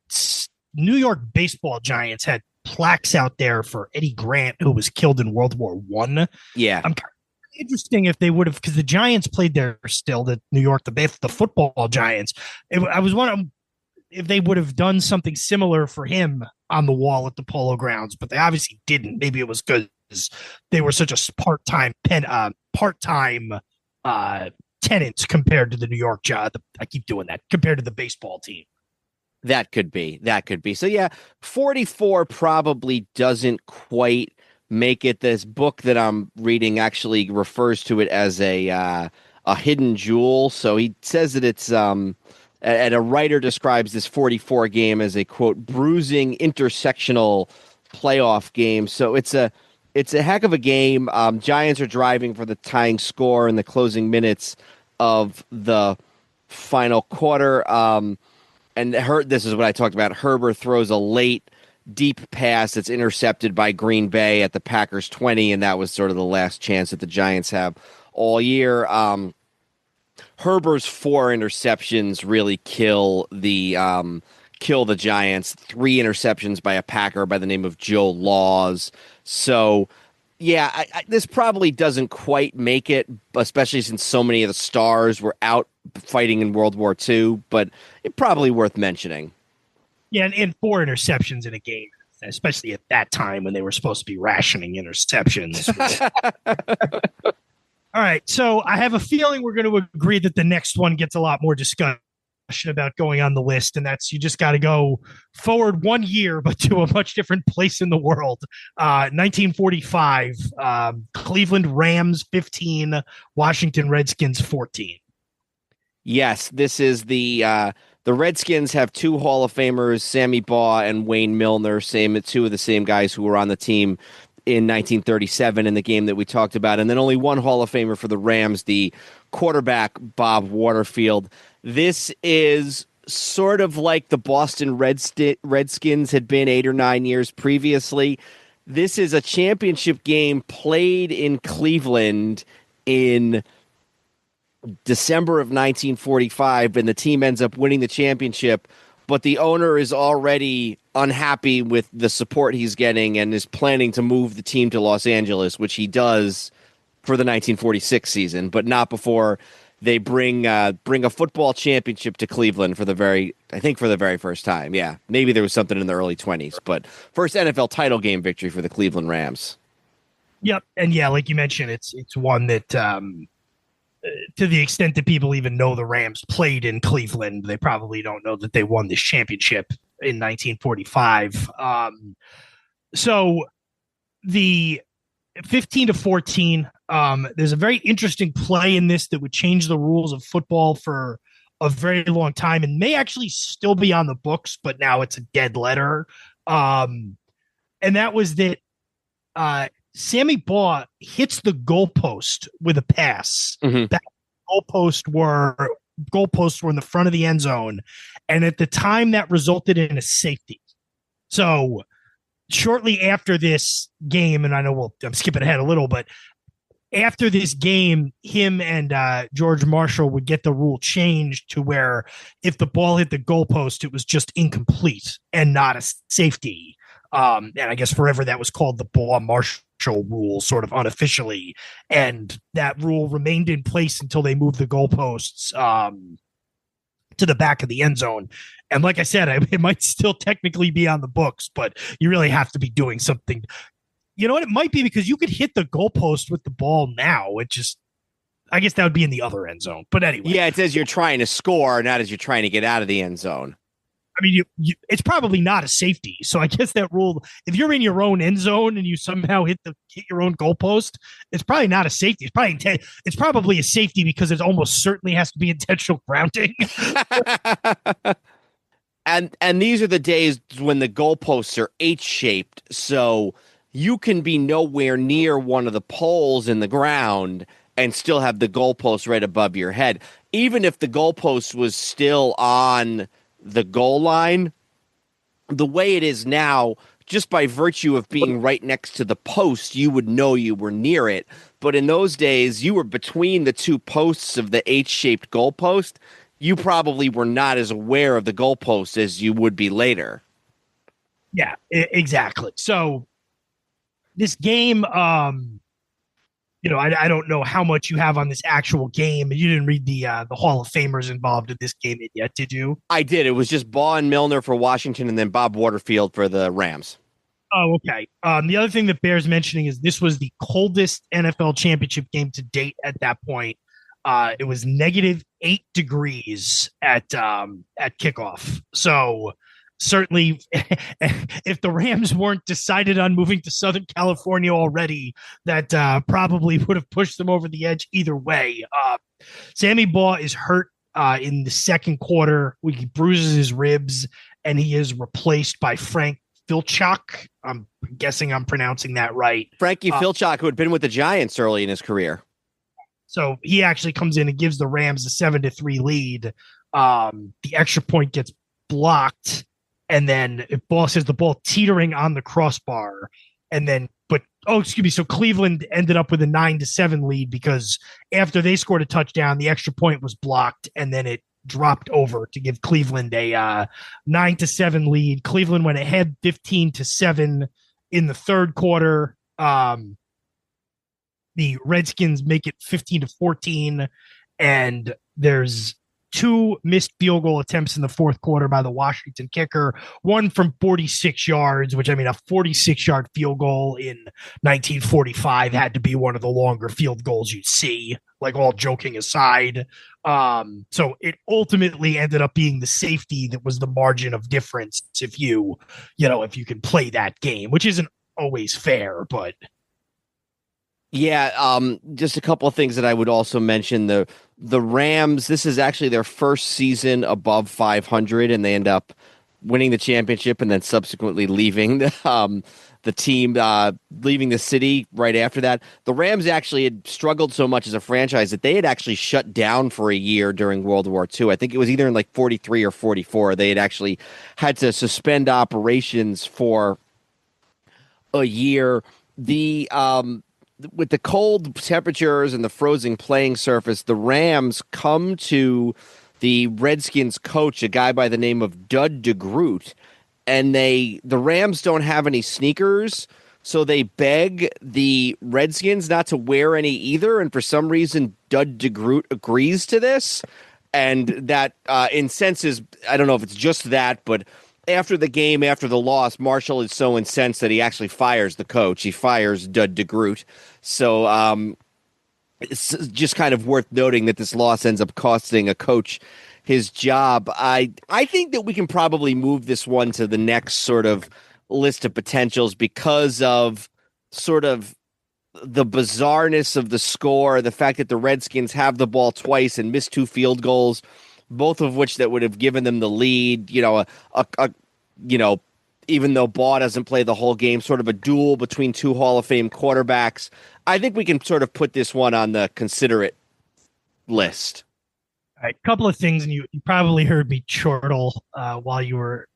Speaker 7: New York baseball Giants had plaques out there for Eddie Grant, who was killed in World War I.
Speaker 6: Yeah.
Speaker 7: I'm interesting if they would have, because the Giants played there still, the New York, the football Giants. I was wondering if they would have done something similar for him on the wall at the Polo Grounds, but they obviously didn't. Maybe it was because they were such a part-time tenants compared to the New York job. I keep doing that, compared to the baseball team.
Speaker 6: That could be. That could be. So yeah, 44 probably doesn't quite make it. This book that I'm reading actually refers to it as a hidden jewel. So he says that it's and a writer describes this 44 game as a quote bruising intersectional playoff game. So it's a heck of a game. Giants are driving for the tying score in the closing minutes of the final quarter. And this is what I talked about. Herbert throws a late, deep pass that's intercepted by Green Bay at the Packers 20, and that was sort of the last chance that the Giants have all year. Herbert's 4 interceptions really kill the Giants. 3 interceptions by a Packer by the name of Joe Laws. So, yeah, this probably doesn't quite make it, especially since so many of the stars were out fighting in World War II, but it's probably worth mentioning.
Speaker 7: Yeah, and 4 interceptions in a game, especially at that time when they were supposed to be rationing interceptions. All right, so I have a feeling we're going to agree that the next one gets a lot more discussion about going on the list, and that's you just got to go forward 1 year, but to a much different place in the world. 1945, Cleveland Rams 15, Washington Redskins 14.
Speaker 6: Yes, this is the Redskins have 2 Hall of Famers, Sammy Baugh and Wayne Milner, 2 of the same guys who were on the team in 1937 in the game that we talked about, and then only 1 Hall of Famer for the Rams, the quarterback Bob Waterfield. This is sort of like the Boston Redskins had been 8 or 9 years previously. This is a championship game played in Cleveland in December of 1945, and the team ends up winning the championship, but the owner is already unhappy with the support he's getting and is planning to move the team to Los Angeles, which he does for the 1946 season, but not before they bring a football championship to Cleveland for the very first time. Yeah, maybe there was something in the early 20s, but first NFL title game victory for the Cleveland Rams.
Speaker 7: Yep, and yeah, like you mentioned, it's one that to the extent that people even know the Rams played in Cleveland, they probably don't know that they won this championship in 1945. So the 15-14, there's a very interesting play in this that would change the rules of football for a very long time and may actually still be on the books, but now it's a dead letter. And that was that Sammy Baugh hits the goalpost with a pass.
Speaker 6: Mm-hmm.
Speaker 7: That goalposts were in the front of the end zone, and at the time that resulted in a safety. So shortly after this game, and I know I'm skipping ahead a little, but after this game, him and George Marshall would get the rule changed to where if the ball hit the goalpost, it was just incomplete and not a safety. And I guess forever that was called the Baugh-Marshall rule, sort of unofficially. And that rule remained in place until they moved the goalposts to the back of the end zone. And like I said, it might still technically be on the books, but you really have to be doing something. You know what? It might be because you could hit the goalpost with the ball now. I guess that would be in the other end zone. But anyway.
Speaker 6: Yeah, it says you're trying to score, not as you're trying to get out of the end zone.
Speaker 7: I mean, it's probably not a safety. So I guess that rule, if you're in your own end zone and you somehow hit your own goalpost, it's probably not a safety. It's probably a safety because it almost certainly has to be intentional grounding.
Speaker 6: And these are the days when the goalposts are H-shaped, so you can be nowhere near one of the poles in the ground and still have the goalpost right above your head. Even if the goalpost was still on the goal line, the way it is now, just by virtue of being right next to the post, you would know you were near it. But in those days, you were between the 2 posts of the H-shaped goalpost. You probably were not as aware of the goalpost as you would be later.
Speaker 7: Yeah, exactly. So this game, I don't know how much you have on this actual game. You didn't read the Hall of Famers involved in this game yet, did you?
Speaker 6: I did. It was just Baugh and Milner for Washington and then Bob Waterfield for the Rams.
Speaker 7: Oh, okay. The other thing that bears mentioning is this was the coldest NFL championship game to date at that point. It was -8 degrees at kickoff. So certainly, if the Rams weren't decided on moving to Southern California already, that probably would have pushed them over the edge either way. Sammy Baugh is hurt in the second quarter. He bruises his ribs, and he is replaced by Frank Filchak. I'm guessing I'm pronouncing that right.
Speaker 6: Frankie Filchak, who had been with the Giants early in his career.
Speaker 7: So he actually comes in and gives the Rams a 7-3 lead. The extra point gets blocked, and then Ball says the ball teetering on the crossbar, and then so Cleveland ended up with a 9-7 lead because after they scored a touchdown, the extra point was blocked, and then it dropped over to give Cleveland a 9-7 lead. Cleveland went ahead 15-7 in the third quarter. The Redskins make it 15-14, and there's 2 missed field goal attempts in the fourth quarter by the Washington kicker, one from 46 yards, which, I mean, a 46-yard field goal in 1945 had to be one of the longer field goals you'd see, like, all joking aside. So it ultimately ended up being the safety that was the margin of difference if you can play that game, which isn't always fair, but...
Speaker 6: Yeah, just a couple of things that I would also mention. The Rams, this is actually their first season above 500, and they end up winning the championship and then subsequently leaving the team, leaving the city right after that. The Rams actually had struggled so much as a franchise that they had actually shut down for a year during World War II. I think it was either in like 43 or 44. They had actually had to suspend operations for a year. With the cold temperatures and the frozen playing surface, the Rams come to the Redskins coach, a guy by the name of Dud DeGroot, and the Rams don't have any sneakers, so they beg the Redskins not to wear any either, and for some reason, Dud DeGroot agrees to this, and that incenses, I don't know if it's just that, but after the game, after the loss, Marshall is so incensed that he actually fires the coach. He fires Dud DeGroot. So it's just kind of worth noting that this loss ends up costing a coach his job. I think that we can probably move this one to the next sort of list of potentials because of sort of the bizarreness of the score, the fact that the Redskins have the ball twice and missed 2 field goals, both of which that would have given them the lead, even though Baugh doesn't play the whole game, sort of a duel between 2 Hall of Fame quarterbacks. I think we can sort of put this one on the consider it list.
Speaker 7: All right, a couple of things, and you probably heard me chortle while you were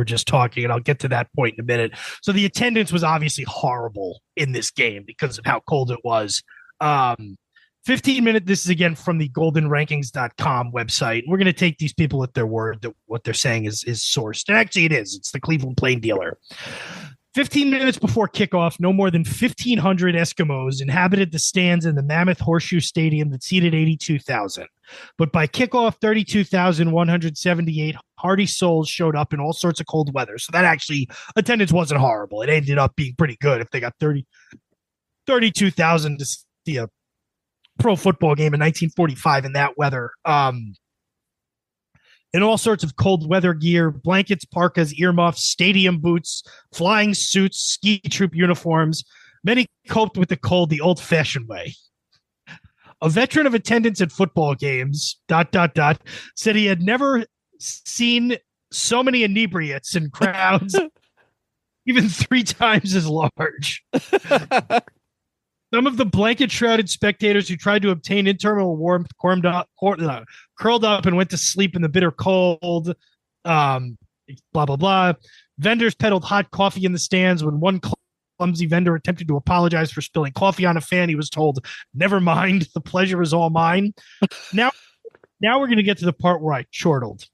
Speaker 7: just talking, and I'll get to that point in a minute. So the attendance was obviously horrible in this game because of how cold it was. 15 minute. This is again from the goldenrankings.com website. We're going to take these people at their word that what they're saying is sourced. And actually it is. It's the Cleveland Plain Dealer. 15 minutes before kickoff, no more than 1,500 Eskimos inhabited the stands in the Mammoth Horseshoe Stadium that seated 82,000. But by kickoff, 32,178 hardy souls showed up in all sorts of cold weather. So that actually, attendance wasn't horrible. It ended up being pretty good if they got 32,000 to see a pro football game in 1945 in that weather. In all sorts of cold weather gear, blankets, parkas, earmuffs, stadium boots, flying suits, ski troop uniforms. Many coped with the cold the old-fashioned way. A veteran of attendance at football games, ... said he had never seen so many inebriates in crowds, even 3 times as large. Some of the blanket-shrouded spectators who tried to obtain internal warmth curled up and went to sleep in the bitter cold. Blah, blah, blah. Vendors peddled hot coffee in the stands. When one clumsy vendor attempted to apologize for spilling coffee on a fan, he was told, "Never mind, the pleasure is all mine." Now we're going to get to the part where I chortled. It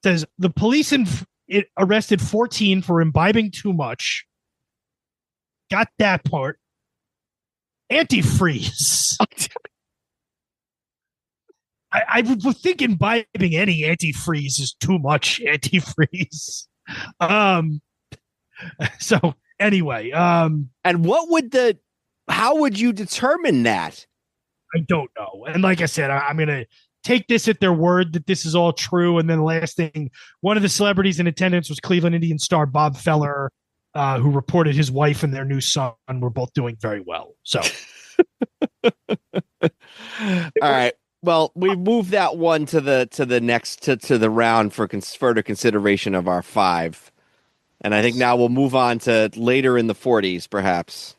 Speaker 7: says, the police arrested 14 for imbibing too much. Got that part. Antifreeze. I would think imbibing any antifreeze is too much antifreeze. So anyway,
Speaker 6: and how would you determine that?
Speaker 7: I don't know. And like I said, I'm going to take this at their word that this is all true. And then the last thing, one of the celebrities in attendance was Cleveland Indian star Bob Feller, who reported his wife and their new son were both doing very well. So,
Speaker 6: All right. Well, we moved that one to the next to the round for further consideration of our 5. And I think now we'll move on to later in the 40s, perhaps.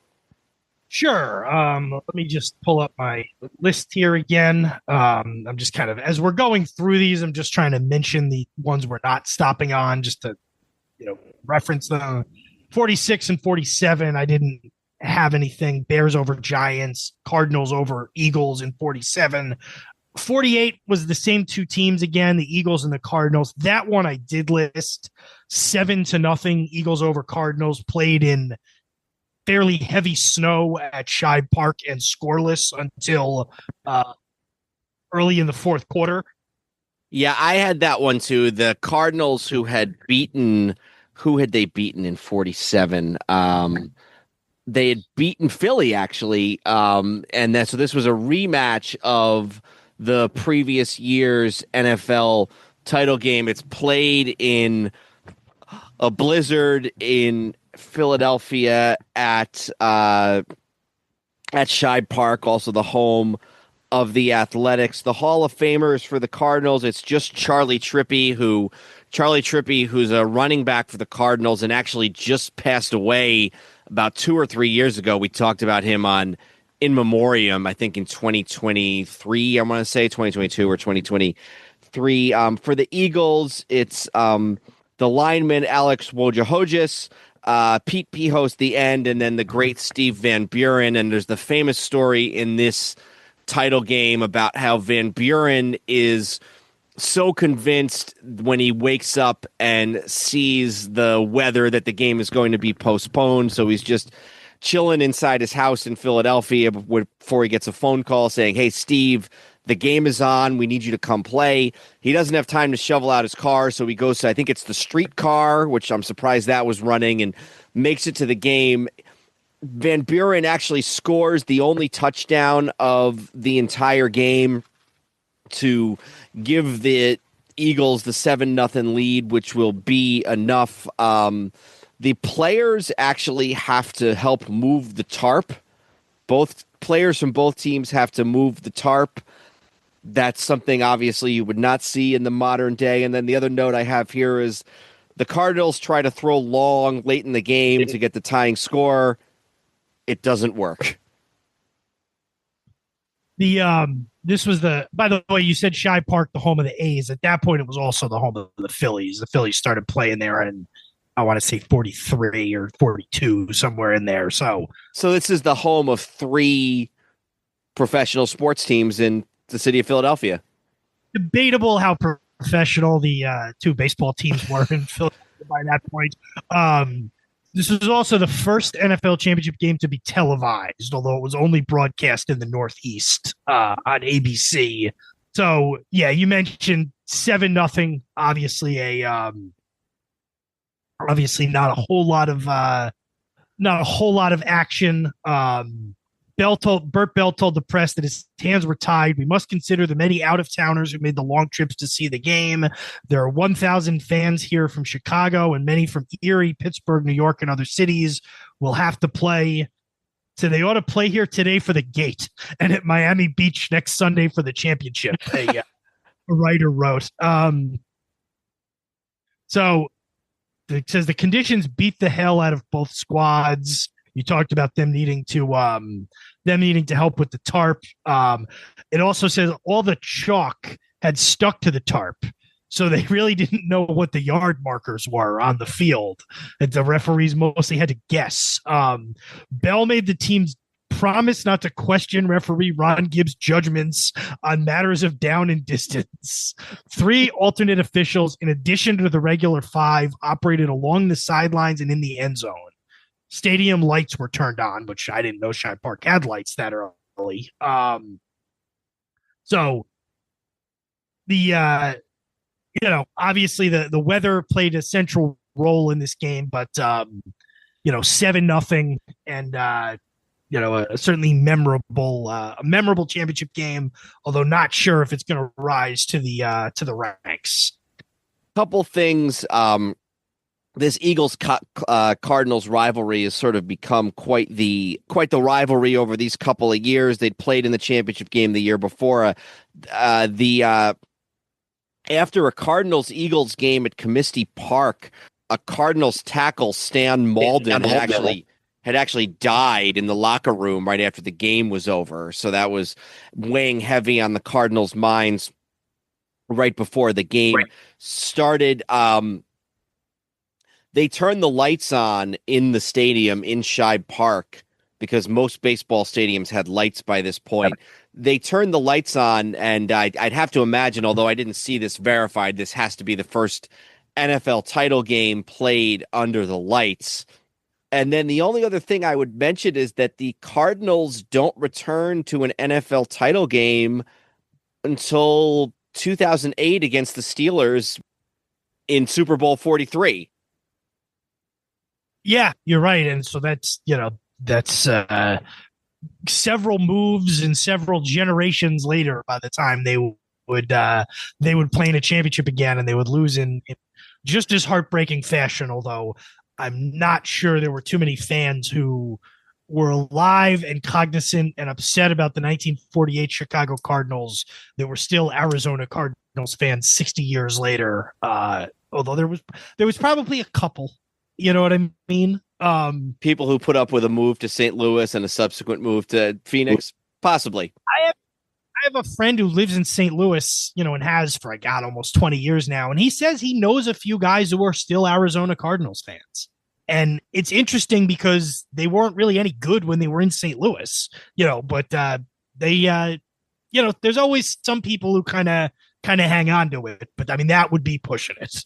Speaker 7: sure. Let me just pull up my list here again. I'm just kind of, as we're going through these, I'm just trying to mention the ones we're not stopping on just to, reference them. 46 and 47, I didn't have anything. Bears over Giants, Cardinals over Eagles in 47. 48 was the same two teams again, the Eagles and the Cardinals. That one I did list 7-0 Eagles over Cardinals, played in fairly heavy snow at Shibe Park and scoreless until early in the fourth quarter.
Speaker 6: Yeah, I had that one too. The Cardinals who had beaten in 47? They had beaten Philly actually. So this was a rematch of the previous year's NFL title game. It's played in a blizzard in Philadelphia at Shibe Park, also the home of the Athletics. The Hall of Famers for the Cardinals, it's just Charlie Trippi, who's a running back for the Cardinals and actually just passed away about 2 or 3 years ago. We talked about him on In Memoriam, I think in 2023, I want to say 2022 or 2023. For the Eagles, it's the lineman Alex Wojciechowicz, Pete Pihos, the end, and then the great Steve Van Buren. And there's the famous story in this title game about how Van Buren is so convinced when he wakes up and sees the weather that the game is going to be postponed. So he's just chilling inside his house in Philadelphia before he gets a phone call saying, "Hey, Steve, the game is on. We need you to come play." He doesn't have time to shovel out his car, so he goes to, I think it's the streetcar, which I'm surprised that was running, and makes it to the game. Van Buren actually scores the only touchdown of the entire game to give the Eagles the 7-0 lead, which will be enough. The players actually have to help move the tarp. Both players from both teams have to move the tarp. That's something obviously you would not see in the modern day. And then the other note I have here is the Cardinals try to throw long late in the game to get the tying score. It doesn't work.
Speaker 7: This was by the way, you said Shibe Park, the home of the A's. At that point, it was also the home of the Phillies. The Phillies started playing there in, I want to say 43 or 42, somewhere in there. So
Speaker 6: this is the home of 3 professional sports teams in the city of Philadelphia.
Speaker 7: Debatable how professional the 2 baseball teams were in Philadelphia by that point. This was also the first NFL championship game to be televised, although it was only broadcast in the Northeast on ABC. So, yeah, you mentioned 7-0. Obviously, not a whole lot of action. Bert Bell told the press that his hands were tied. "We must consider the many out-of-towners who made the long trips to see the game. There are 1,000 fans here from Chicago and many from Erie, Pittsburgh, New York, and other cities will have to play. So they ought to play here today for the gate and at Miami Beach next Sunday for the championship," a writer wrote. So it says the conditions beat the hell out of both squads. You talked about them needing to help with the tarp. It also says all the chalk had stuck to the tarp, so they really didn't know what the yard markers were on the field. And the referees mostly had to guess. Bell made the teams promise not to question referee Ron Gibbs' judgments on matters of down and distance. 3 alternate officials, in addition to the regular 5, operated along the sidelines and in the end zone. Stadium lights were turned on, which I didn't know Shibe Park had lights that early. So the obviously the weather played a central role in this game, but 7-0, and a certainly memorable championship game, although not sure if it's going to rise to the ranks.
Speaker 6: Couple things. This Eagles Cardinals rivalry has sort of become quite the rivalry over these couple of years. They'd played in the championship game the year before. After a Cardinals Eagles game at Comiskey Park, a Cardinals tackle, Stan Malden, had actually died in the locker room right after the game was over. So that was weighing heavy on the Cardinals' minds right before the game started. They turned the lights on in the stadium in Shibe Park because most baseball stadiums had lights by this point. They turned the lights on, and I'd have to imagine, although I didn't see this verified, this has to be the first NFL title game played under the lights. And then the only other thing I would mention is that the Cardinals don't return to an NFL title game until 2008 against the Steelers in Super Bowl 43.
Speaker 7: Yeah, you're right. And so that's several moves and several generations later by the time they would play in a championship again, and they would lose in just as heartbreaking fashion, although I'm not sure there were too many fans who were alive and cognizant and upset about the 1948 Chicago Cardinals that were still Arizona Cardinals fans 60 years later. Although there was probably a couple, you know what I mean?
Speaker 6: People who put up with a move to St. Louis and a subsequent move to Phoenix, possibly.
Speaker 7: I have a friend who lives in St. Louis, and has for almost 20 years now, and he says he knows a few guys who are still Arizona Cardinals fans. And it's interesting because they weren't really any good when they were in St. Louis, but they there's always some people who kind of hang on to it, but I mean, that would be pushing it.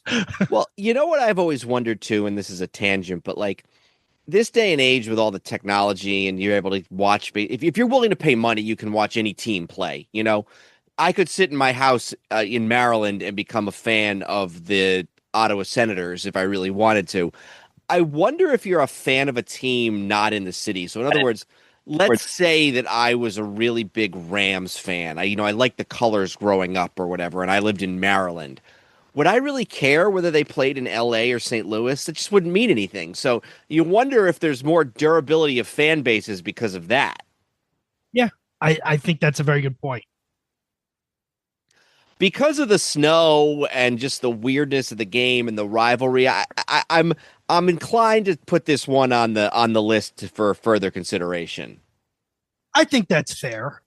Speaker 6: Well, you know what I've always wondered too, and this is a tangent, but like this day and age with all the technology and you're able to watch, if you're willing to pay money, you can watch any team play. I could sit in my house in Maryland and become a fan of the Ottawa Senators if I really wanted to. I wonder if you're a fan of a team not in the city. So in other words, let's say that I was a really big Rams fan. I liked the colors growing up or whatever, and I lived in Maryland. Would I really care whether they played in LA or St. Louis? It just wouldn't mean anything. So you wonder if there's more durability of fan bases because of that. Yeah,
Speaker 7: I think that's a very good point.
Speaker 6: Because of the snow and just the weirdness of the game and the rivalry, I'm inclined to put this one on the list for further consideration.
Speaker 7: I think that's fair.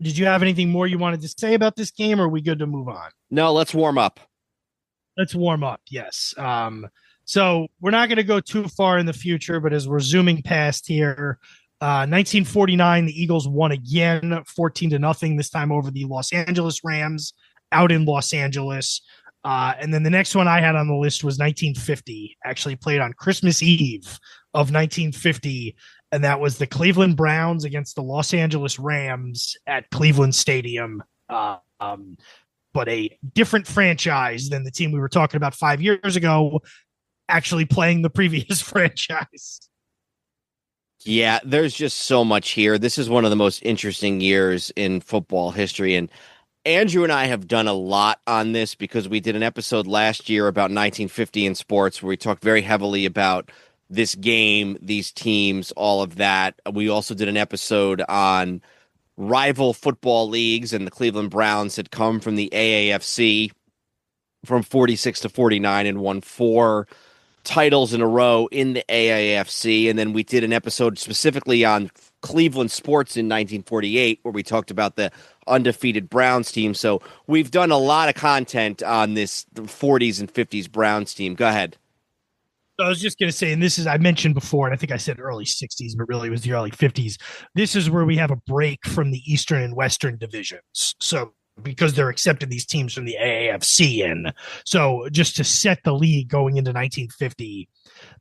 Speaker 7: Did you have anything more you wanted to say about this game, or are we good to move on?
Speaker 6: No, let's warm up.
Speaker 7: Let's warm up, yes. So we're not going to go too far in the future, but as we're zooming past here, 1949, the Eagles won again, 14-0, this time over the Los Angeles Rams out in Los Angeles. And then the next one I had on the list was 1950, actually played on Christmas Eve of 1950. And that was the Cleveland Browns against the Los Angeles Rams at Cleveland Stadium. But a different franchise than the team we were talking about 5 years ago, actually playing the previous franchise.
Speaker 6: Yeah, there's just so much here. This is one of the most interesting years in football history. And Andrew and I have done a lot on this because we did an episode last year about 1950 in sports where we talked very heavily about this game, these teams, all of that. We also did an episode on rival football leagues, and the Cleveland Browns had come from the AAFC from 46 to 49 and won 4 titles in a row in the AAFC. And then we did an episode specifically on Cleveland sports in 1948 where we talked about the undefeated Browns team. So we've done a lot of content on this 40s and 50s Browns team. Go ahead.
Speaker 7: I was just going to say, and this is, I mentioned before, and I think I said early 60s, but really it was the early 50s. This is where we have a break from the Eastern and Western divisions. So because they're accepting these teams from the AAFC in. So just to set the league going into 1950,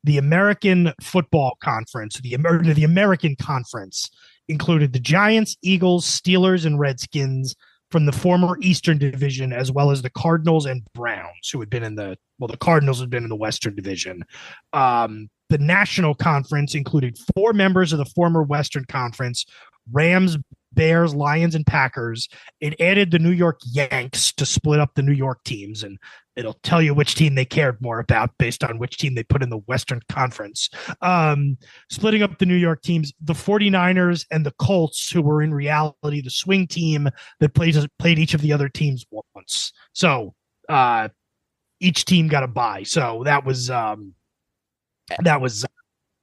Speaker 7: the American Football Conference, the American Conference included the Giants, Eagles, Steelers, and Redskins from the former Eastern Division, as well as the Cardinals and Browns, who had been the Cardinals had been in the Western Division. The National Conference included 4 members of the former Western Conference: Rams, Bears, Lions, and Packers. It added the New York Yanks to split up the New York teams, and it'll tell you which team they cared more about based on which team they put in the Western Conference. Splitting up the New York teams, the 49ers and the Colts, who were in reality the swing team that played each of the other teams once. So each team got a bye. So that was the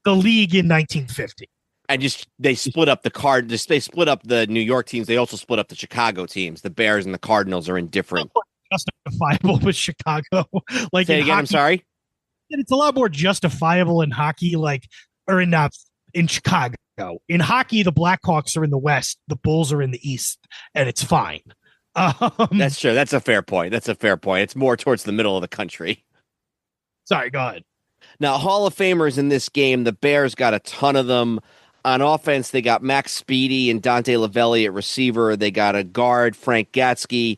Speaker 7: league in 1950.
Speaker 6: And they split up they split up the New York teams. They also split up the Chicago teams. The Bears and the Cardinals are in different.
Speaker 7: Justifiable with Chicago. Like
Speaker 6: say it again.
Speaker 7: Hockey,
Speaker 6: I'm sorry.
Speaker 7: It's a lot more justifiable in hockey, or in Chicago. In hockey, the Blackhawks are in the West, the Bulls are in the East, and it's fine.
Speaker 6: That's true. That's a fair point. It's more towards the middle of the country.
Speaker 7: Sorry, go ahead.
Speaker 6: Now, Hall of Famers in this game, the Bears got a ton of them. On offense, they got Max Speedy and Dante Lavelli at receiver. They got a guard, Frank Gatsky,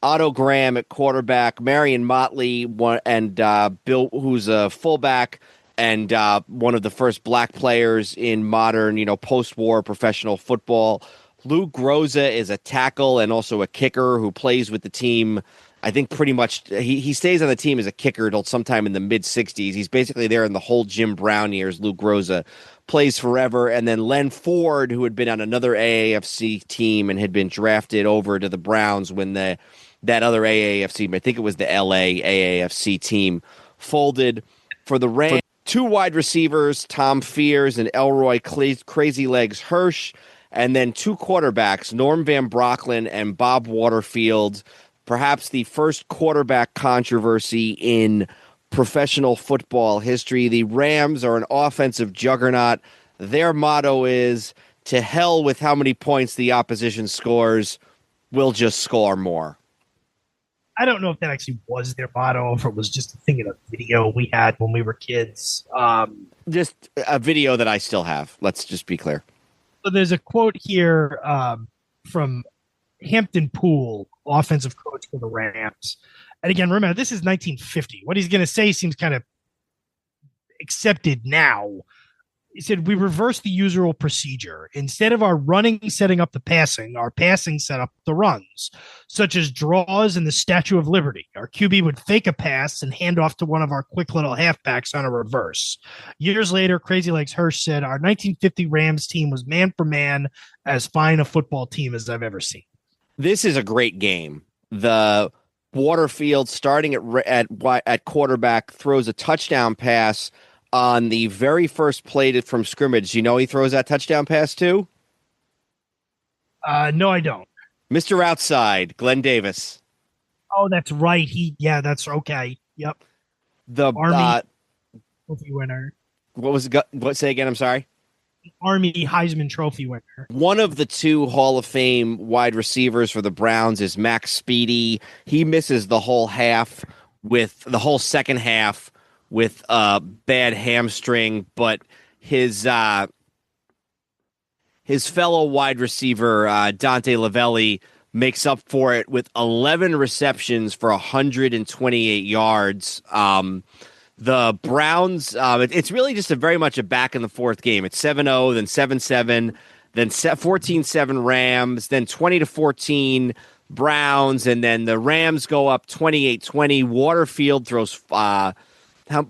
Speaker 6: Otto Graham at quarterback, Marion Motley, and Bill, who's a fullback, and one of the first black players in modern, post-war professional football. Lou Groza is a tackle and also a kicker who plays with the team. I think pretty much he stays on the team as a kicker till sometime in the mid-'60s. He's basically there in the whole Jim Brown years. Lou Groza plays forever. And then Len Ford, who had been on another AAFC team and had been drafted over to the Browns when that other AAFC, I think it was the LA AAFC team, folded. For the Rams, 2 wide receivers, Tom Fears and Elroy Crazy Legs Hirsch, and then 2 quarterbacks, Norm Van Brocklin and Bob Waterfield. Perhaps the first quarterback controversy in professional football history. The Rams are an offensive juggernaut. Their motto is, to hell with how many points the opposition scores, we'll just score more.
Speaker 7: I don't know if that actually was their motto, or if it was just a thing in a video we had when we were kids.
Speaker 6: Just a video that I still have. Let's just be clear.
Speaker 7: So there's a quote here from Hampton Poole, offensive coach for the Rams. And again, remember, this is 1950. What he's going to say seems kind of accepted now. He said, we reversed the usual procedure. Instead of our running setting up the passing, our passing set up the runs, such as draws and the Statue of Liberty. Our QB would fake a pass and hand off to one of our quick little halfbacks on a reverse. Years later, Crazy Legs Hirsch said, our 1950 Rams team was man for man as fine a football team as I've ever seen. This
Speaker 6: is a great game. The Waterfield, starting at quarterback, throws a touchdown pass on the very first play from scrimmage. He throws that touchdown pass too?
Speaker 7: No, I don't.
Speaker 6: Mr. Outside, Glenn Davis.
Speaker 7: Oh, that's right. That's okay. Yep.
Speaker 6: The
Speaker 7: Army Trophy winner.
Speaker 6: What? Say again. I'm sorry.
Speaker 7: Army Heisman Trophy winner.
Speaker 6: One of the 2 Hall of Fame wide receivers for the Browns is Max Speedy. He misses the whole second half with a bad hamstring, but his fellow wide receiver, Dante Lavelli, makes up for it with 11 receptions for 128 yards. The Browns, it's really just very much a back in the fourth game. It's 7-0, then 7-7, then 14-7 Rams, then 20-14 Browns, and then the Rams go up 28-20. Waterfield throws how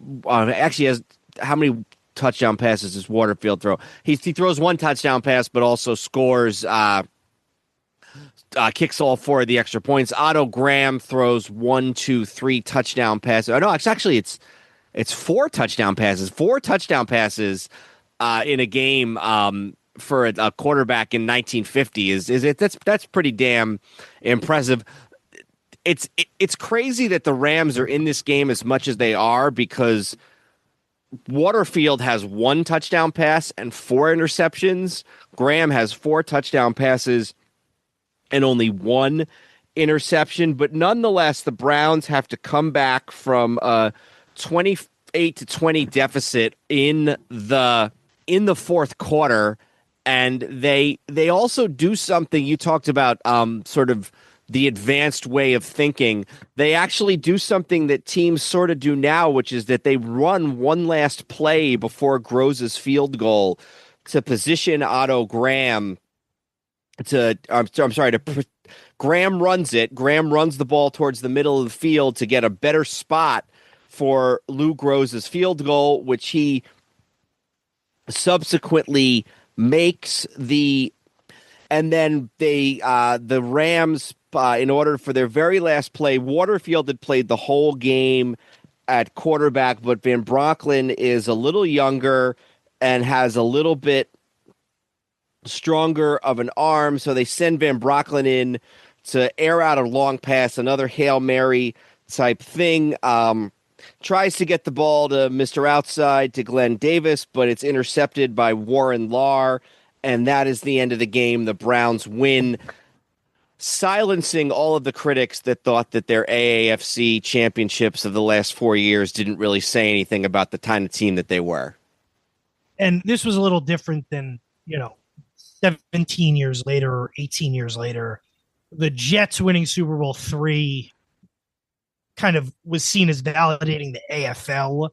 Speaker 6: many touchdown passes does Waterfield throw? He throws 1 touchdown pass, but also scores, kicks all 4 of the extra points. Otto Graham throws 1, 2, 3 touchdown passes. Oh, no, it's 4 touchdown passes. 4 touchdown passes in a game for a quarterback in 1950 that's pretty damn impressive. It's crazy that the Rams are in this game as much as they are, because Waterfield has 1 touchdown pass and 4 interceptions. Graham has 4 touchdown passes and only 1 interception. But nonetheless, the Browns have to come back from a 28-20 deficit in the fourth quarter, and they also do something. You talked about sort of the advanced way of thinking. They actually do something that teams sort of do now, which is that they run one last play before Groza's field goal to position Otto Graham Graham runs it. Graham runs the ball towards the middle of the field to get a better spot for Lou Groza's field goal, which he subsequently makes and then the Rams, in order for their very last play, Waterfield had played the whole game at quarterback, but Van Brocklin is a little younger and has a little bit stronger of an arm, so they send Van Brocklin in to air out a long pass, another Hail Mary type thing. Tries to get the ball to Mr. Outside, to Glenn Davis, but it's intercepted by Warren Lahr, and that is the end of the game. The Browns win, silencing all of the critics that thought that their AAFC championships of the last 4 years didn't really say anything about the kind of team that they were.
Speaker 7: And this was a little different than, 17 years later or 18 years later. The Jets winning Super Bowl III kind of was seen as validating the AFL.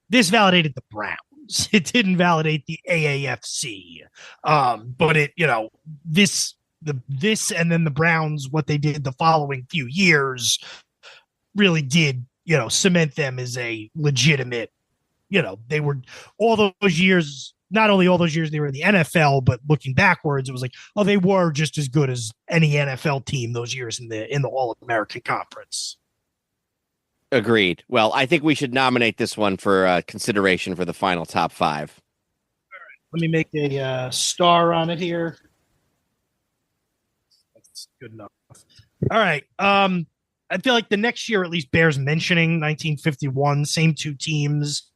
Speaker 7: This validated the Browns. It didn't validate the AAFC. But it, this and then the Browns, what they did the following few years really did, cement them as a legitimate, they were all those years. Not only all those years they were in the NFL, but looking backwards, it was like, oh, they were just as good as any NFL team those years in the All-American Conference.
Speaker 6: Agreed. Well, I think we should nominate this one for consideration for the final top 5.
Speaker 7: All right. Let me make a star on it here. That's good enough. All right. I feel like the next year at least bears mentioning. 1951, same two teams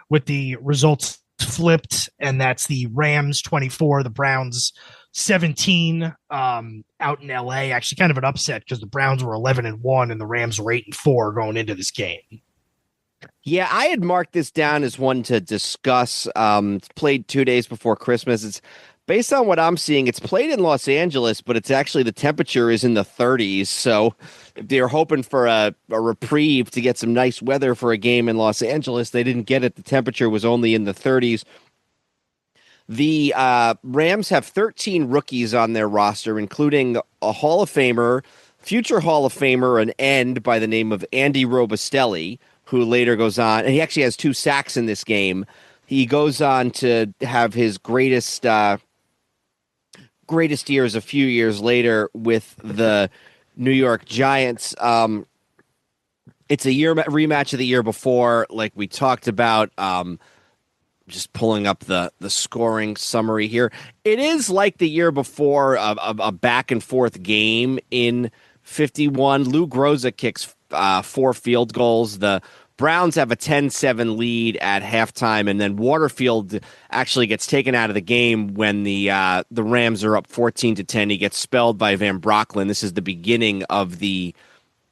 Speaker 7: with the results flipped, and that's the Rams 24, the Browns 17, out in LA. Actually kind of an upset because the Browns were 11-1 and the Rams were 8-4 going into this game.
Speaker 6: Yeah, I had marked this down as one to discuss. It's played 2 days before Christmas. It's based on what I'm seeing, it's played in Los Angeles, but it's actually the temperature is in the 30s. So if they're hoping for a reprieve to get some nice weather for a game in Los Angeles, they didn't get it. The temperature was only in the 30s. The Rams have 13 rookies on their roster, including a Hall of Famer, future Hall of Famer, an end by the name of Andy Robustelli, who later goes on, and he actually has 2 sacks in this game. He goes on to have his greatest years a few years later with the New York Giants. It's a rematch of the year before, like we talked about. Just pulling up the scoring summary here. It is like the year before, a back and forth game in 51. Lou Groza kicks 4 field goals. The Browns have a 10-7 lead at halftime, and then Waterfield actually gets taken out of the game when the Rams are up 14-10. He gets spelled by Van Brocklin. This is the beginning of the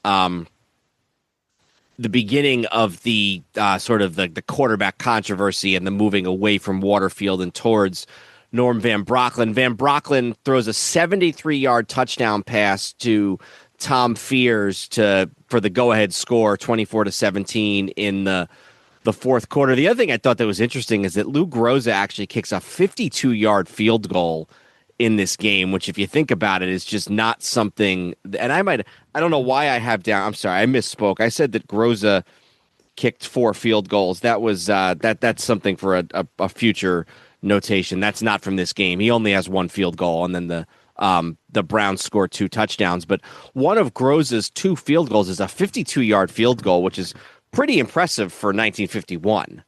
Speaker 6: sort of the quarterback controversy and the moving away from Waterfield and towards Norm Van Brocklin. Van Brocklin throws a 73-yard touchdown pass to Tom Fears for the go-ahead score, 24-17 in the fourth quarter. The other thing I thought that was interesting is that Lou Groza actually kicks a 52-yard field goal in this game, which if you think about it is just not something. And I don't know why I have down. I'm sorry, I misspoke. I said that Groza kicked 4 field goals. That was that's something for a future notation. That's not from this game. He only has 1 field goal, and then the Browns scored 2 touchdowns. But one of Groza's 2 field goals is a 52-yard field goal, which is pretty impressive for 1951.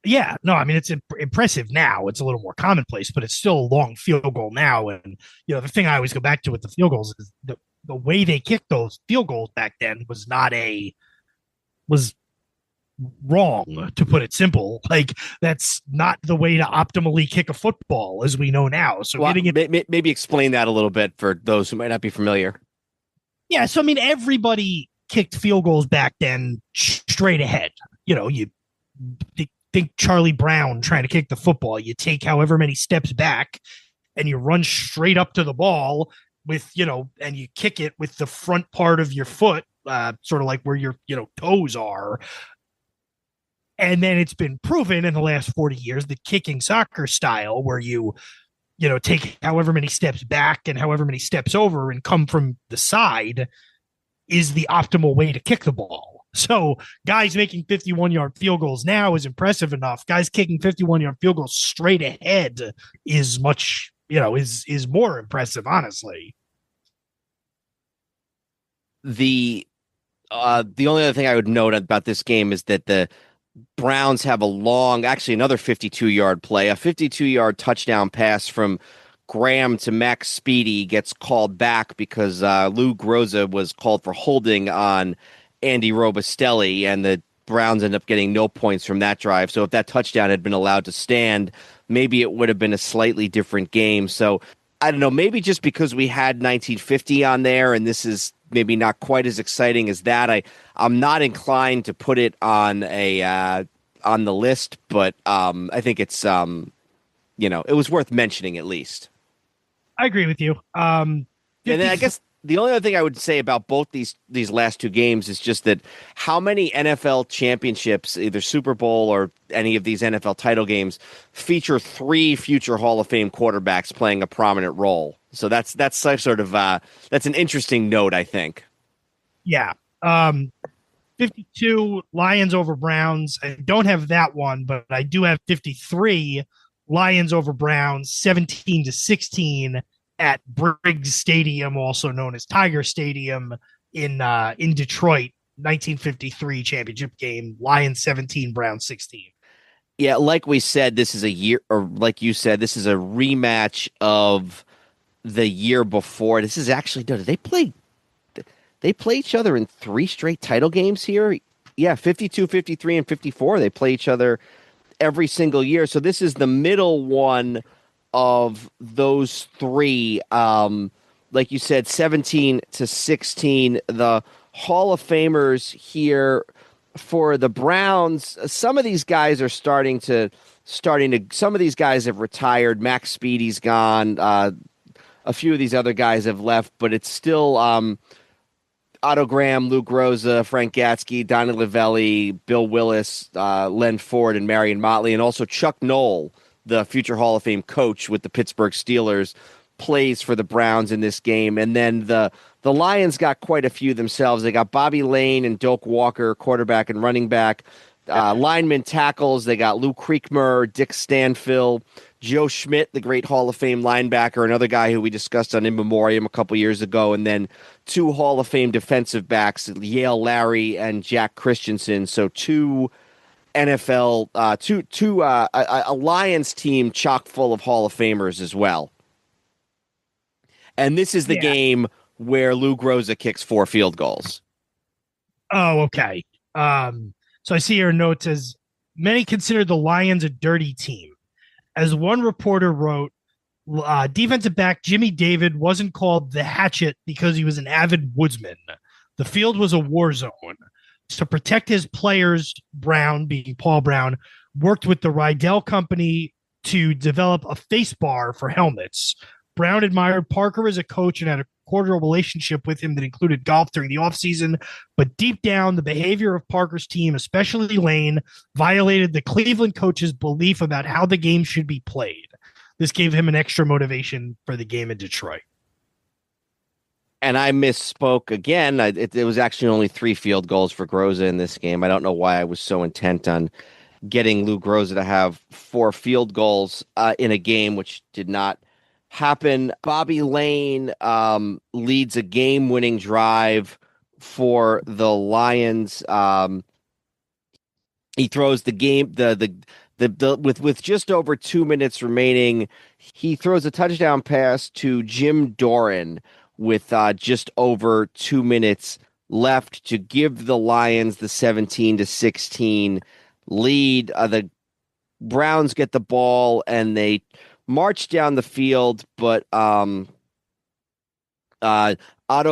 Speaker 7: Yeah, no, I mean, it's impressive now. It's a little more commonplace, but it's still a long field goal now. And, the thing I always go back to with the field goals is the way they kicked those field goals back then was wrong, to put it simple. Like, that's not the way to optimally kick a football as we know now. So
Speaker 6: maybe explain that a little bit for those who might not be familiar.
Speaker 7: Yeah, so I mean, everybody kicked field goals back then straight ahead. You think Charlie Brown trying to kick the football. You take however many steps back and you run straight up to the ball. with, and you kick it with the front part of your foot, sort of like where your, toes are. And then it's been proven in the last 40 years that kicking soccer style, where you take however many steps back and however many steps over and come from the side, is the optimal way to kick the ball. So guys making 51-yard field goals now is impressive enough. Guys kicking 51-yard field goals straight ahead is much, is more impressive, honestly.
Speaker 6: The only other thing I would note about this game is that the Browns have another 52-yard play, a 52-yard touchdown pass from Graham to Max Speedy gets called back because Lou Groza was called for holding on Andy Robustelli, and the Browns end up getting no points from that drive. So if that touchdown had been allowed to stand, maybe it would have been a slightly different game. So I don't know, maybe just because we had 1950 on there and this is maybe not quite as exciting as that, I'm not inclined to put it on on the list, but I think it's it was worth mentioning at least.
Speaker 7: I agree with you.
Speaker 6: And then I guess the only other thing I would say about both these last two games is just that how many NFL championships, either Super Bowl or any of these NFL title games, feature 3 future Hall of Fame quarterbacks playing a prominent role. So that's sort of that's an interesting note, I think.
Speaker 7: Yeah. 52 Lions over Browns. I don't have that one, but I do have 53 Lions over Browns, 17-16 at Briggs Stadium, also known as Tiger Stadium in Detroit, 1953 championship game. Lions 17, Browns 16.
Speaker 6: Yeah, like we said, this is like you said, this is a rematch of the year before. This is actually, did they play each other in 3 straight title games here? Yeah, 52, 53, and 54. They play each other every single year. So this is the middle one of those 3. Like you said, 17-16. The Hall of Famers here for the Browns. Some of these guys are starting to. Some of these guys have retired. Max Speedy's gone. A few of these other guys have left, but it's still Otto Graham, Lou Groza, Frank Gatsky, Donnie Lavelli, Bill Willis, Len Ford, and Marion Motley, and also Chuck Noll, the future Hall of Fame coach with the Pittsburgh Steelers, plays for the Browns in this game. And then the Lions got quite a few themselves. They got Bobby Lane and Doak Walker, quarterback and running back. Lineman tackles, they got Lou Creekmer, Dick Stanfill, Joe Schmidt, the great Hall of Fame linebacker, another guy who we discussed on In Memoriam a couple years ago, and then 2 Hall of Fame defensive backs, Yale Larry and Jack Christensen. So 2 NFL, a Lions team chock full of Hall of Famers as well. And this is the game where Lou Groza kicks 4 field goals.
Speaker 7: Oh, okay. So I see your notes as many consider the Lions a dirty team. As one reporter wrote, defensive back Jimmy David wasn't called the Hatchet because he was an avid woodsman. The field was a war zone. To protect his players, Brown, being Paul Brown, worked with the Rydell Company to develop a face bar for helmets. Brown admired Parker as a coach and had a cordial relationship with him that included golf during the offseason, but deep down, the behavior of Parker's team, especially Lane, violated the Cleveland coach's belief about how the game should be played. This gave him an extra motivation for the game in Detroit.
Speaker 6: And I misspoke again. It was actually only 3 field goals for Groza in this game. I don't know why I was so intent on getting Lou Groza to have 4 field goals in a game, which did not happen. Bobby Lane leads a game-winning drive for the Lions. He throws the game with just over 2 minutes remaining. He throws a touchdown pass to Jim Doran with just over 2 minutes left to give the Lions the 17-16 lead. The Browns get the ball and they march down the field, but Otto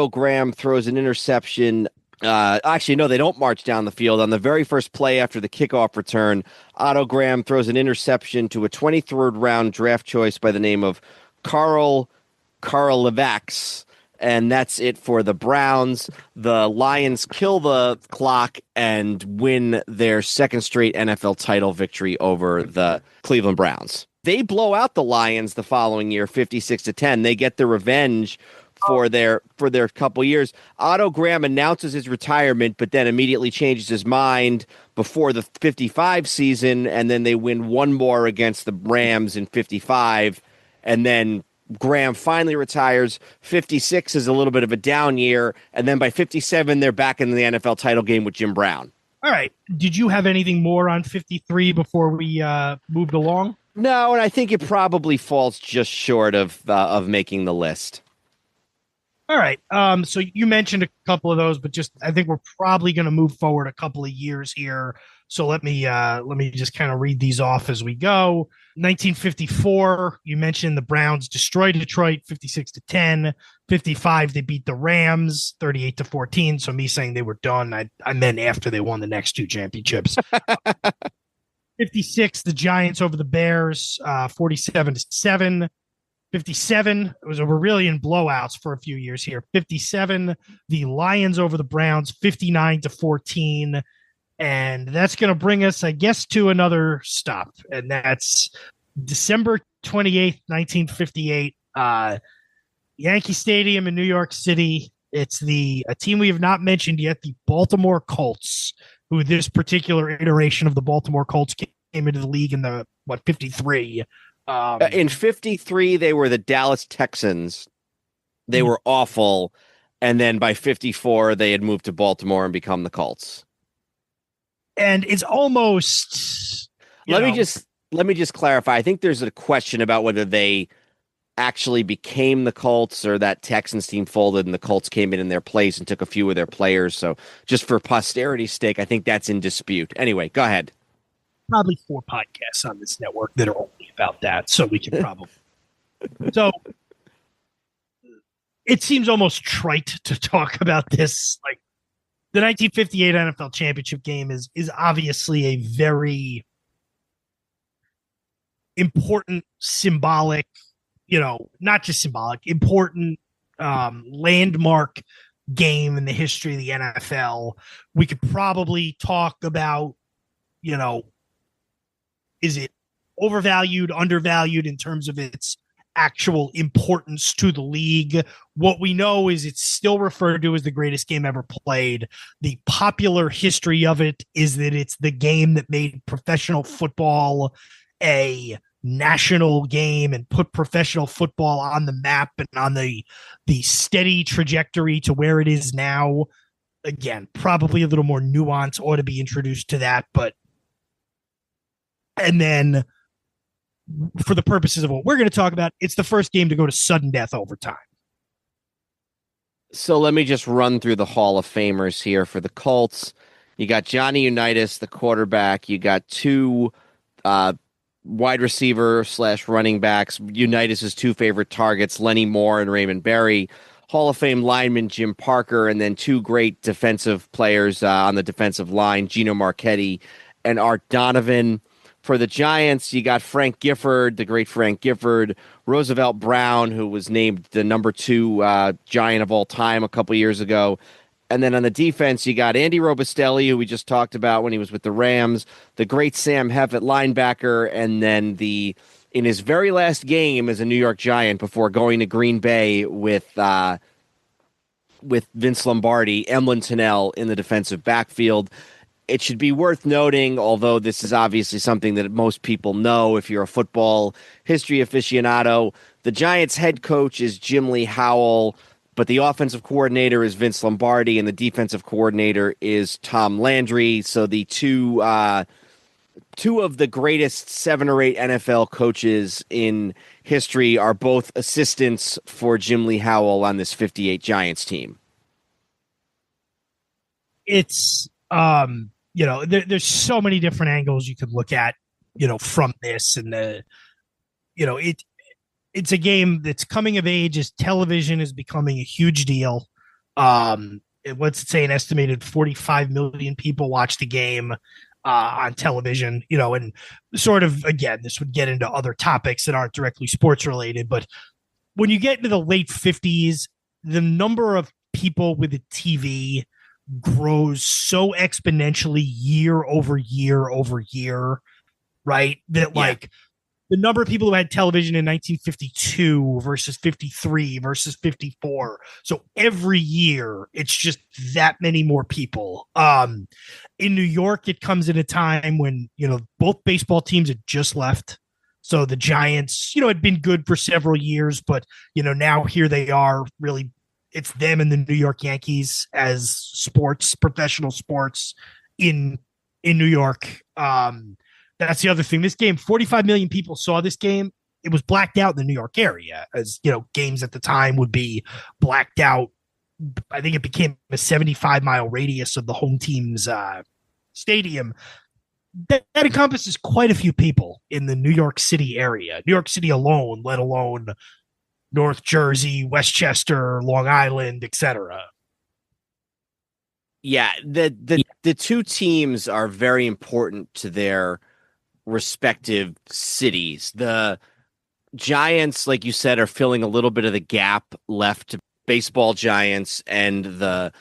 Speaker 6: Graham throws an interception. Actually, no, they don't march down the field. On the very first play after the kickoff return, Otto Graham throws an interception to a 23rd round draft choice by the name of Carl Carl Levax. And that's it for the Browns. The Lions kill the clock and win their second straight NFL title victory over the Cleveland Browns. They blow out the Lions the following year, 56-10. They get their revenge for their couple years. Otto Graham announces his retirement, but then immediately changes his mind before the 55 season, and then they win one more against the Rams in 55, and then Graham finally retires. 56 is a little bit of a down year, and then by 57, they're back in the NFL title game with Jim Brown.
Speaker 7: All right. Did you have anything more on 53 before we moved along?
Speaker 6: No, and I think it probably falls just short of making the list.
Speaker 7: All right. So you mentioned a couple of those, but just I think we're probably going to move forward a couple of years here. So let me just kind of read these off as we go. 1954, you mentioned the Browns destroyed Detroit 56-10. 55, they beat the Rams 38-14. So me saying they were done, I meant after they won the next two championships. 56, the Giants over the Bears 47-7. 57, it was we're really in blowouts for a few years here. 57, the Lions over the Browns 59-14. And that's going to bring us, I guess, to another stop. And that's December 28th, 1958, Yankee Stadium in New York City. It's a team we have not mentioned yet, the Baltimore Colts, who this particular iteration of the Baltimore Colts came into the league in the, 53.
Speaker 6: In 53, they were the Dallas Texans. They were awful. And then by 54, they had moved to Baltimore and become the Colts.
Speaker 7: And it's almost
Speaker 6: let me just clarify. I think there's a question about whether they actually became the Colts or that Texans team folded and the Colts came in their place and took a few of their players. So just for posterity's sake, I think that's in dispute. Anyway, go ahead.
Speaker 7: Probably 4 podcasts on this network that are only about that, so we can probably. So it seems almost trite to talk about this. Like the 1958 NFL Championship game is obviously a very important, symbolic, not just symbolic, important landmark game in the history of the NFL. We could probably talk about, is it overvalued, undervalued in terms of its actual importance to the league? What we know is it's still referred to as the greatest game ever played. The popular history of it is that it's the game that made professional football a national game and put professional football on the map and on the steady trajectory to where it is now. Again, probably a little more nuance ought to be introduced to that, and then for the purposes of what we're going to talk about, it's the first game to go to sudden death overtime.
Speaker 6: So let me just run through the Hall of Famers here for the Colts. You got Johnny Unitas, the quarterback. You got 2 wide receiver / running backs. Unitas' 2 favorite targets, Lenny Moore and Raymond Berry. Hall of Fame lineman Jim Parker, and then 2 great defensive players on the defensive line, Gino Marchetti and Art Donovan. For the Giants, you got Frank Gifford, the great Frank Gifford, Roosevelt Brown, who was named the number 2 Giant of all time a couple years ago. And then on the defense, you got Andy Robustelli, who we just talked about when he was with the Rams, the great Sam Heffett linebacker, and then in his very last game as a New York Giant before going to Green Bay with Vince Lombardi, Emlyn Tunnell in the defensive backfield. It should be worth noting, although this is obviously something that most people know if you're a football history aficionado, the Giants' head coach is Jim Lee Howell, but the offensive coordinator is Vince Lombardi, and the defensive coordinator is Tom Landry. So the two of the greatest 7 or 8 NFL coaches in history are both assistants for Jim Lee Howell on this 58 Giants team.
Speaker 7: It's there's so many different angles you could look at, from this, and it's a game that's coming of age as television is becoming a huge deal. What's it say? An estimated 45 million people watch the game on television, and sort of, again, this would get into other topics that aren't directly sports related, but when you get into the late 50s, the number of people with a TV grows so exponentially year over year over year, right? That like the number of people who had television in 1952 versus 53 versus 54. So every year it's just that many more people. In New York, it comes at a time when, both baseball teams had just left. So the Giants, had been good for several years, but, now here they are really, it's them and the New York Yankees as professional sports in New York. That's the other thing. This game, 45 million people saw this game. It was blacked out in the New York area, as games at the time would be blacked out. I think it became a 75-mile radius of the home team's stadium. That encompasses quite a few people in the New York City area. New York City alone, let alone North Jersey, Westchester, Long Island, etc.
Speaker 6: Yeah, the two teams are very important to their respective cities. The Giants, like you said, are filling a little bit of the gap left to baseball giants, and the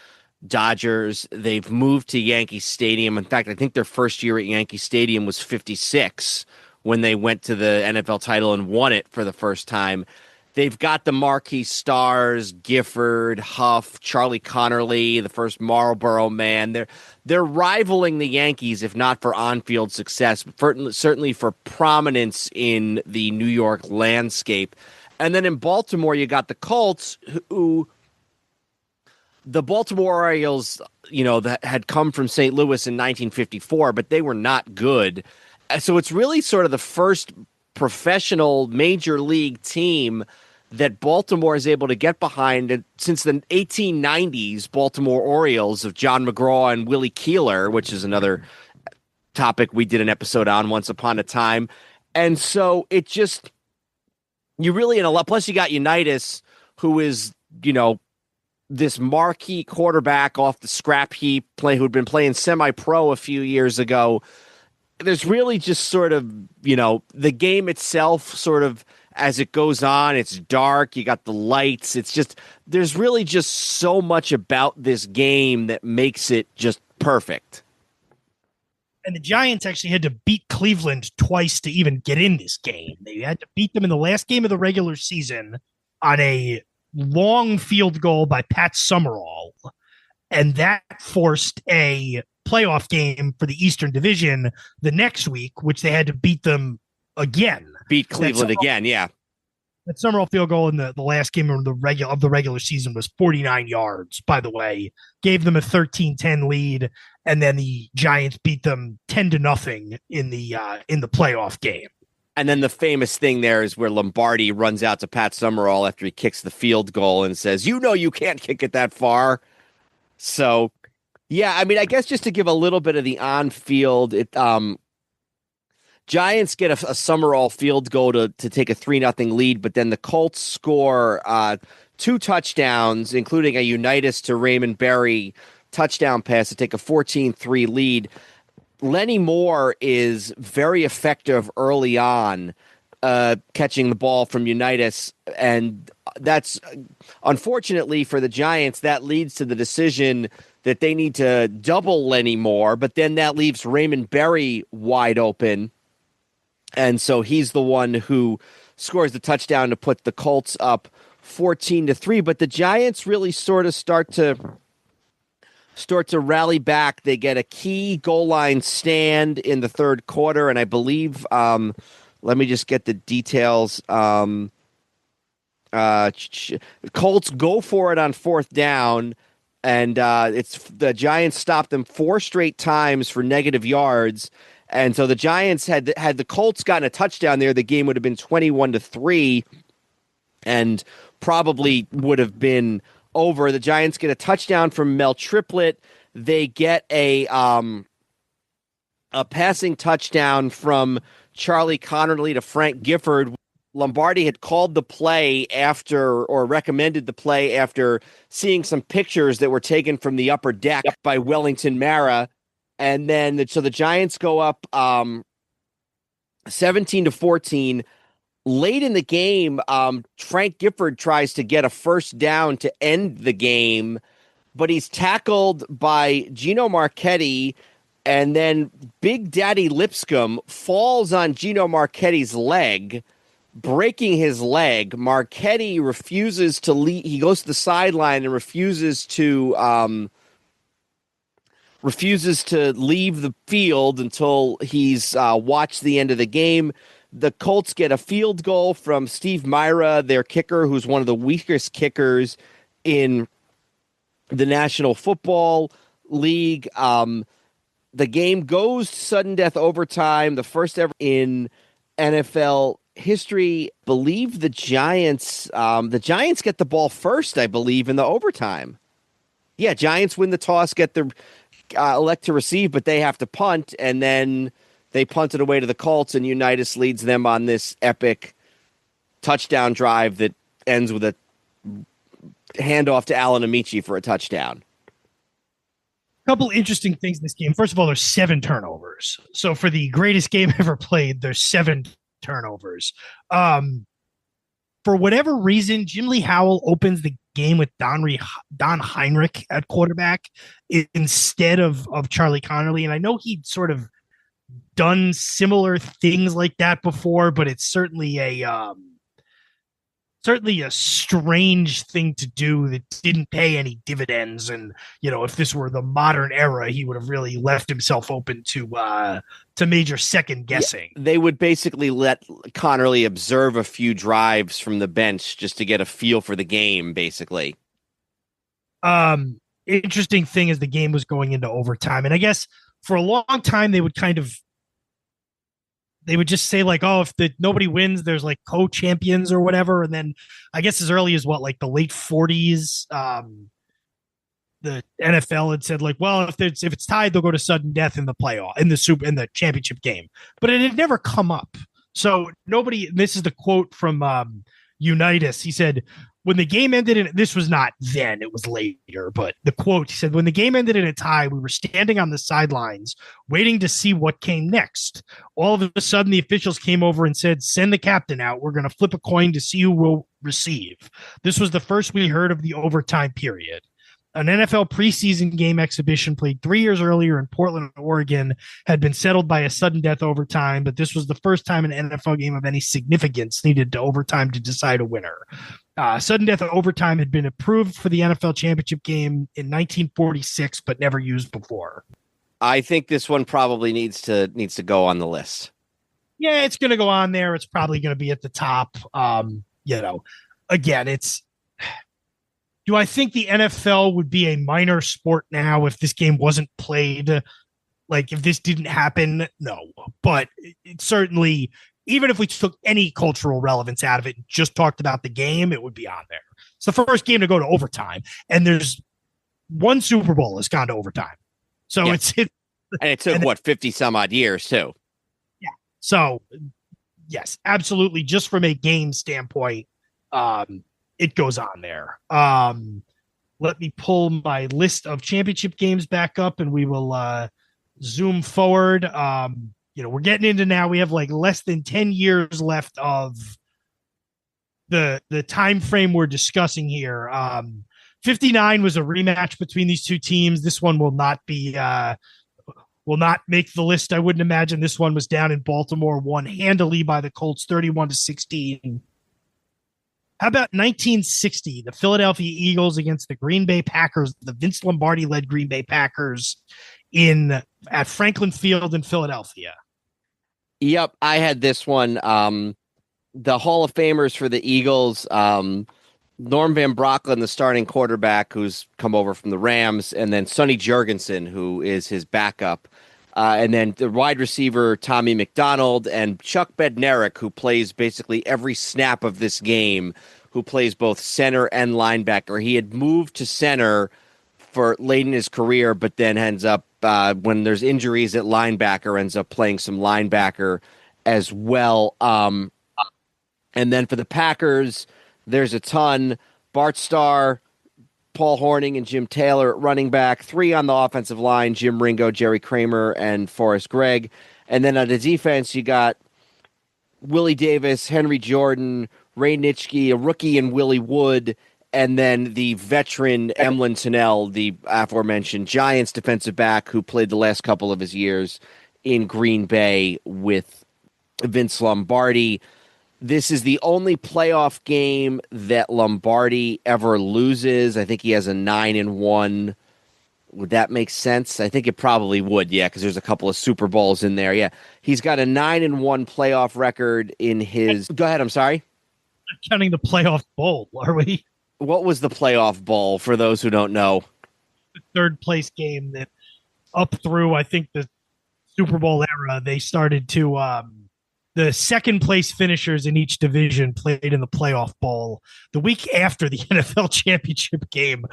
Speaker 6: Dodgers, they've moved to Yankee Stadium. In fact, I think their first year at Yankee Stadium was 56 when they went to the NFL title and won it for the first time. They've got the marquee stars, Gifford, Huff, Charlie Connerly, the first Marlboro Man. They're rivaling the Yankees, if not for on-field success, but certainly for prominence in the New York landscape. And then in Baltimore, you got the Colts, who the Baltimore Orioles, that had come from St. Louis in 1954, but they were not good. So it's really sort of the first professional major league team that Baltimore is able to get behind. And since the 1890s, Baltimore Orioles of John McGraw and Willie Keeler, which is another topic we did an episode on once upon a time. And so it just, you really in a lot. Plus you got Unitas, who is, this marquee quarterback off the scrap heap who'd been playing semi-pro a few years ago. There's really just sort of, the game itself sort of, as it goes on, it's dark. You got the lights. It's just, there's really just so much about this game that makes it just perfect.
Speaker 7: And the Giants actually had to beat Cleveland twice to even get in this game. They had to beat them in the last game of the regular season on a long field goal by Pat Summerall. And that forced a playoff game for the Eastern Division the next week, which they had to beat them again.
Speaker 6: Beat Cleveland again, yeah.
Speaker 7: That Summerall field goal in the last game of the regular season was 49 yards, by the way. Gave them a 13-10 lead, and then the Giants beat them 10-0 in the playoff game.
Speaker 6: And then the famous thing there is where Lombardi runs out to Pat Summerall after he kicks the field goal and says, you can't kick it that far. So, yeah, I mean, I guess just to give a little bit of the on-field, Giants get a Summerall field goal to take a 3-0 lead, but then the Colts score 2 touchdowns, including a Unitas to Raymond Berry touchdown pass to take a 14-3 lead. Lenny Moore is very effective early on catching the ball from Unitas, and that's unfortunately for the Giants, that leads to the decision that they need to double Lenny Moore, but then that leaves Raymond Berry wide open. And so he's the one who scores the touchdown to put the Colts up 14-3. But the Giants really sort of start to rally back. They get a key goal line stand in the third quarter, and I believe, let me just get the details. Colts go for it on fourth down, and it's the Giants stopped them 4 straight times for negative yards. And so the Giants had the Colts gotten a touchdown there, the game would have been 21-3 and probably would have been over. The Giants get a touchdown from Mel Triplett. They get a passing touchdown from Charlie Connerly to Frank Gifford. Lombardi had called the play or recommended the play after seeing some pictures that were taken from the upper deck by Wellington Mara. And then, so the Giants go up 17-14. late in the game, Frank Gifford tries to get a first down to end the game, but he's tackled by Gino Marchetti, and then Big Daddy Lipscomb falls on Gino Marchetti's leg, breaking his leg. Marchetti refuses to leave. He goes to the sideline and refuses to leave the field until he's watched the end of the game. The Colts get a field goal from Steve Myra, their kicker, who's one of the weakest kickers in the National Football League. The game goes to sudden death overtime, the first ever in NFL history. Believe the Giants get the ball first, I believe, in the overtime. Yeah, Giants win the toss, get the elect to receive, but they have to punt, and then they punt it away to the Colts, and Unitas leads them on this epic touchdown drive that ends with a handoff to Alan Amici for a touchdown.
Speaker 7: Couple interesting things in this game. First of all, there's 7 turnovers. So for the greatest game ever played, there's 7 turnovers. For whatever reason, Jim Lee Howell opens the game with Don Heinrich at quarterback instead of Charlie Connerly. And I know he'd sort of done similar things like that before, but it's certainly a strange thing to do that didn't pay any dividends. And, if this were the modern era, he would have really left himself open to major second guessing.
Speaker 6: Yeah, they would basically let Connerly observe a few drives from the bench just to get a feel for the game, basically.
Speaker 7: Interesting thing is the game was going into overtime. And I guess for a long time, they would just say like, oh, if nobody wins, there's like co-champions or whatever. And then I guess as early as the late 40s, the NFL had said like, well, if it's tied, they'll go to sudden death in the playoff, in the championship game. But it had never come up. So nobody, this is the quote from Unitas. He said, when the game ended, and this was not then, it was later, but the quote, he said, when the game ended in a tie, we were standing on the sidelines waiting to see what came next. All of a sudden, the officials came over and said, send the captain out. We're going to flip a coin to see who will receive. This was the first we heard of the overtime period. An NFL preseason game exhibition played 3 years earlier in Portland, Oregon, had been settled by a sudden death overtime, but this was the first time an NFL game of any significance needed to overtime to decide a winner. Sudden death overtime had been approved for the NFL championship game in 1946, but never used before.
Speaker 6: I think this one probably needs to go on the list.
Speaker 7: Yeah, it's going to go on there. It's probably going to be at the top. Again, do I think the NFL would be a minor sport now if this game wasn't played? Like if this didn't happen? No, but it certainly, even if we took any cultural relevance out of it and just talked about the game, it would be on there. It's the first game to go to overtime, and there's one Super Bowl has gone to overtime. So
Speaker 6: and it took 50 some odd years too.
Speaker 7: Yeah. So yes, absolutely. Just from a game standpoint, it goes on there. Let me pull my list of championship games back up, and we will zoom forward. We're getting into now. We have like less than 10 years left of the time frame we're discussing here. 59 was a rematch between these two teams. This one will not make the list. I wouldn't imagine. This one was down in Baltimore, won handily by the Colts, 31-16. How about 1960, the Philadelphia Eagles against the Green Bay Packers, the Vince Lombardi-led Green Bay Packers at Franklin Field in Philadelphia?
Speaker 6: Yep, I had this one. The Hall of Famers for the Eagles, Norm Van Brocklin, the starting quarterback, who's come over from the Rams, and then Sonny Jurgensen, who is his backup. And then the wide receiver, Tommy McDonald, and Chuck Bednarik, who plays basically every snap of this game, who plays both center and linebacker. He had moved to center for late in his career, but then ends up, when there's injuries at linebacker, ends up playing some linebacker as well. And then for the Packers, there's a ton. Bart Starr, Paul Hornung, and Jim Taylor at running back. 3 on the offensive line, Jim Ringo, Jerry Kramer, and Forrest Gregg. And then on the defense, you got Willie Davis, Henry Jordan, Ray Nitschke, a rookie in Willie Wood, and then the veteran Emlyn Tunnell, the aforementioned Giants defensive back who played the last couple of his years in Green Bay with Vince Lombardi. This is the only playoff game that Lombardi ever loses. I think he has a 9-1. Would that make sense? I think it probably would, yeah, because there's a couple of Super Bowls in there. Yeah, he's got a 9-1 playoff record in his. Go ahead. I'm sorry.
Speaker 7: Not counting the playoff bowl, are we?
Speaker 6: What was the playoff bowl for those who don't know?
Speaker 7: The third place game that up through, I think, the Super Bowl era, they started to the second place finishers in each division played in the playoff bowl the week after the NFL championship game.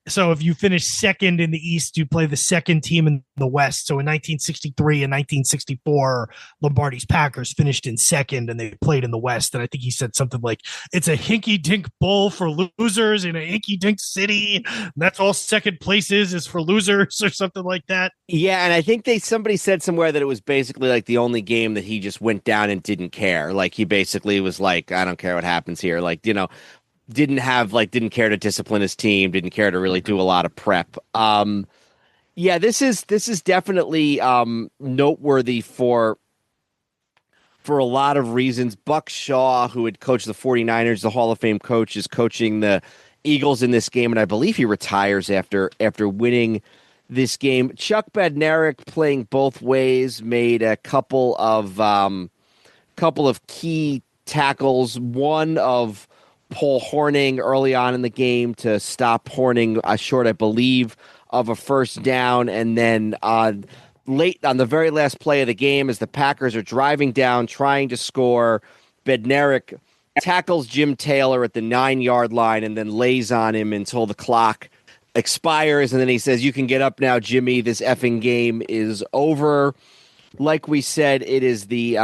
Speaker 7: So if you finish second in the East, you play the second team in the West. So in 1963 and 1964, Lombardi's Packers finished in second and they played in the West. And I think he said something like, it's a hinky-dink bowl for losers in a hinky-dink city. That's all second place is for losers or something like that.
Speaker 6: Yeah, and I think somebody said somewhere that it was basically like the only game that he just went down and didn't care. Like he basically was like, I don't care what happens here. Like, didn't care to discipline his team, didn't care to really do a lot of prep. Yeah, this is definitely noteworthy for a lot of reasons. Buck Shaw, who had coached the 49ers, the Hall of Fame coach, is coaching the Eagles in this game, and I believe he retires after winning this game. Chuck Bednarik, playing both ways, made a couple of key tackles. One of Paul Horning early on in the game to stop Horning short, I believe, of a first down. And then late on the very last play of the game, as the Packers are driving down, trying to score, Bednarik tackles Jim Taylor at the 9-yard line and then lays on him until the clock expires. And then he says, you can get up now, Jimmy. This effing game is over. Like we said, it is the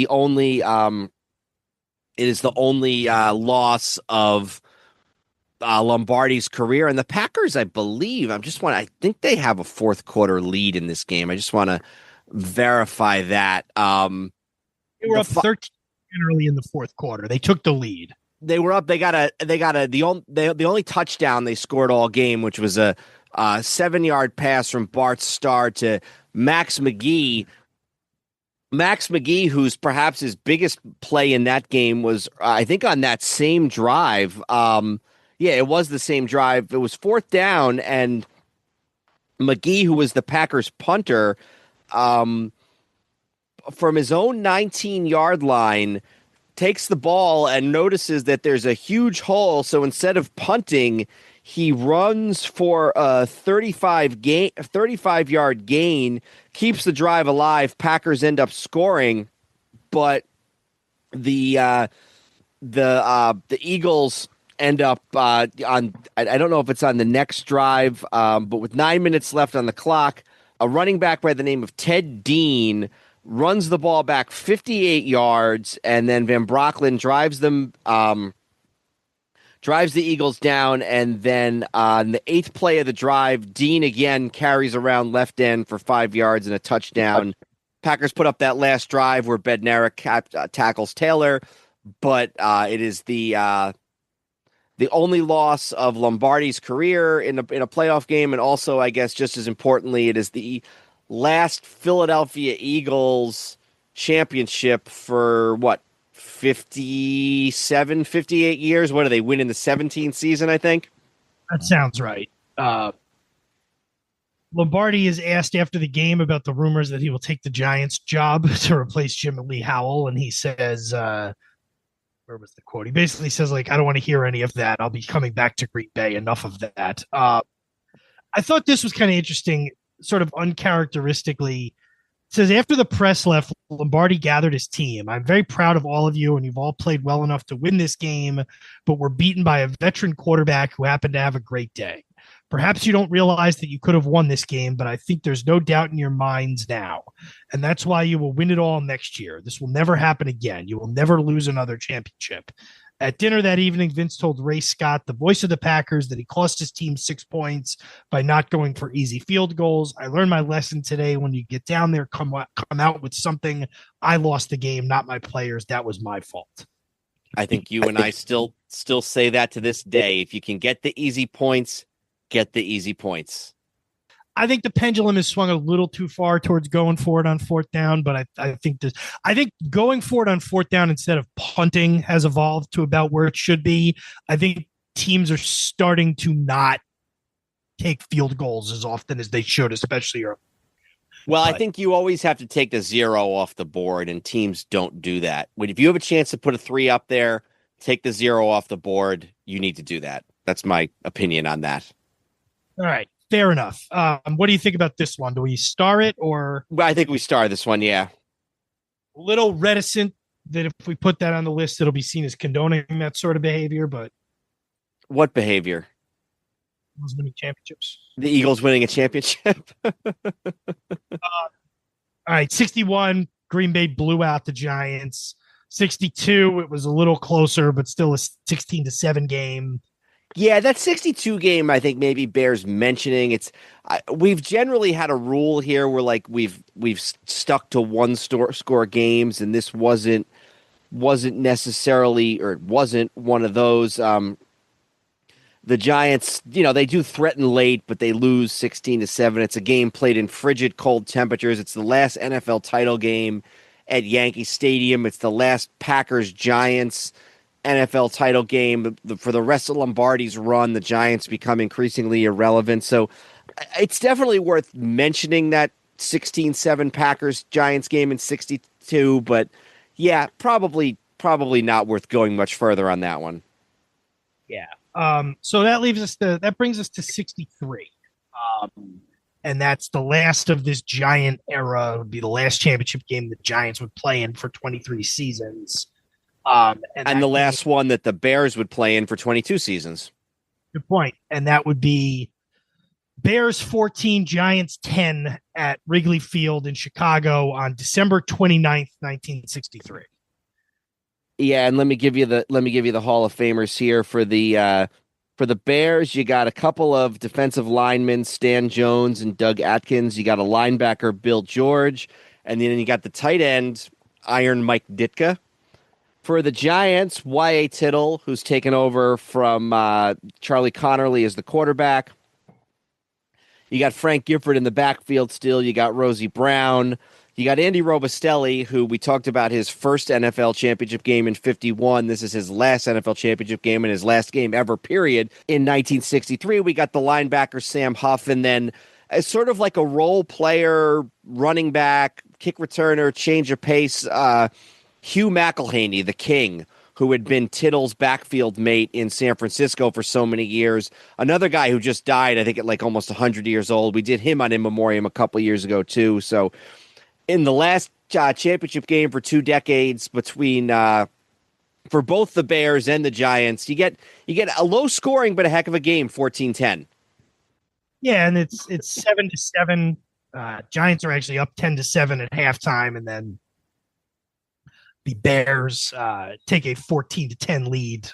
Speaker 6: only loss of Lombardi's career. And the Packers, I believe, I think they have a fourth quarter lead in this game. I just want to verify that.
Speaker 7: They were up 13 early in the fourth quarter. They took the lead.
Speaker 6: They were up. The only touchdown they scored all game, which was a 7-yard pass from Bart Starr to Max McGee. Max McGee, who's perhaps his biggest play in that game, was I think on that same drive. It was the same drive. It was fourth down, and McGee, who was the Packers punter, from his own 19-yard line, takes the ball and notices that there's a huge hole. So instead of punting, he runs for a 35-yard gain, keeps the drive alive. Packers end up scoring, but the Eagles end up on. I don't know if it's on the next drive, but with 9 minutes left on the clock, a running back by the name of Ted Dean runs the ball back 58 yards, and then Van Brocklin drives the Eagles down, and then on the 8th play of the drive, Dean again carries around left end for 5 yards and a touchdown. Packers put up that last drive where Bednarik tackles Taylor, but it is the only loss of Lombardi's career in a playoff game, and also, I guess, just as importantly, it is the last Philadelphia Eagles championship for 58 years. What do they win in the 17th season, I think?
Speaker 7: That sounds right. Lombardi is asked after the game about the rumors that he will take the Giants job to replace Jim and Lee Howell. And he says, where was the quote? He basically says, I don't want to hear any of that. I'll be coming back to Green Bay. Enough of that. I thought this was kind of interesting, sort of uncharacteristically. It says, after the press left, Lombardi gathered his team. I'm very proud of all of you, and you've all played well enough to win this game, but we're beaten by a veteran quarterback who happened to have a great day. Perhaps you don't realize that you could have won this game, but I think there's no doubt in your minds now, and that's why you will win it all next year. This will never happen again. You will never lose another championship. At dinner that evening, Vince told Ray Scott, the voice of the Packers, that he cost his team 6 points by not going for easy field goals. I learned my lesson today. When you get down there, come out with something. I lost the game, not my players. That was my fault.
Speaker 6: I think you and I still say that to this day. If you can get the easy points, get the easy points.
Speaker 7: I think the pendulum has swung a little too far towards going for it on 4th down, but I think going for it on 4th down instead of punting has evolved to about where it should be. I think teams are starting to not take field goals as often as they should, especially early.
Speaker 6: Well, I think you always have to take the 0 off the board, and teams don't do that. If you have a chance to put a 3 up there, take the 0 off the board, you need to do that. That's my opinion on that.
Speaker 7: All right. Fair enough. What do you think about this one? Do we star it or?
Speaker 6: Well, I think we star this one, yeah.
Speaker 7: A little reticent that if we put that on the list, it'll be seen as condoning that sort of behavior, but.
Speaker 6: What behavior?
Speaker 7: Eagles winning championships.
Speaker 6: The Eagles winning a championship?
Speaker 7: All right, 61, Green Bay blew out the Giants. 62, it was a little closer, but still a 16-7 game.
Speaker 6: Yeah, that 62 game, I think maybe bears mentioning. We've generally had a rule here where like we've stuck to one score games, and this wasn't necessarily, or it wasn't one of those. The Giants, they do threaten late, but they lose 16-7. It's a game played in frigid cold temperatures. It's the last NFL title game at Yankee Stadium. It's the last Packers-Giants NFL title game. For the rest of Lombardi's run, the Giants become increasingly irrelevant. So it's definitely worth mentioning that 16-7 Packers-Giants game in 62, but yeah, probably not worth going much further on that one.
Speaker 7: Yeah. So that brings us to 63. And that's the last of this Giant era. It would be the last championship game the Giants would play in for 23 seasons.
Speaker 6: And the last one that the Bears would play in for 22 seasons.
Speaker 7: Good point. And that would be Bears 14, Giants 10 at Wrigley Field in Chicago on December 29th, 1963.
Speaker 6: Yeah, and let me give you the Hall of Famers here for the Bears. You got a couple of defensive linemen, Stan Jones and Doug Atkins. You got a linebacker, Bill George, and then you got the tight end, Iron Mike Ditka. For the Giants, Y.A. Tittle, who's taken over from Charlie Connerly as the quarterback. You got Frank Gifford in the backfield still. You got Rosie Brown. You got Andy Robustelli, who we talked about his first NFL championship game in 51. This is his last NFL championship game and his last game ever, period. In 1963, we got the linebacker Sam Huff, and then as sort of like a role player, running back, kick returner, change of pace, Hugh McElhaney, the King, who had been Tittle's backfield mate in San Francisco for so many years. Another guy who just died, I think, at like almost 100 years old. We did him on In Memoriam a couple years ago, too. So in the last championship game for 2 decades between for both the Bears and the Giants, you get a low scoring but a heck of a game, 14-10.
Speaker 7: Yeah, and it's 7-7. Giants are actually up 10-7 at halftime, and then the Bears take a 14-10 lead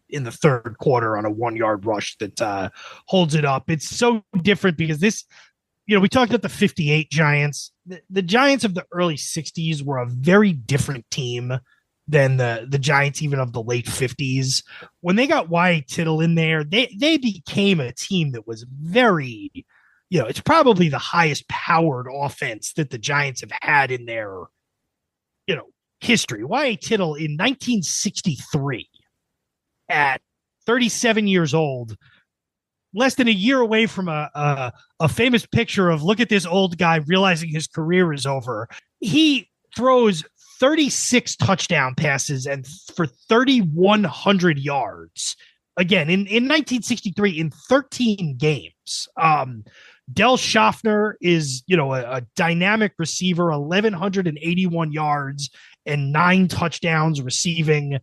Speaker 7: in the third quarter on a 1-yard rush that holds it up. It's so different because this, we talked about the 58 Giants. The Giants of the early 60s were a very different team than the Giants even of the late 50s. When they got Y.A. Tittle in there, they became a team that was very, it's probably the highest powered offense that the Giants have had in their, history. Y.A. Tittle in 1963 at 37 years old, less than a year away from a famous picture of look at this old guy realizing his career is over. He throws 36 touchdown passes and for 3,100 yards. Again, in 1963, in 13 games. Del Schaffner is, a dynamic receiver, 1,181 yards and 9 touchdowns receiving.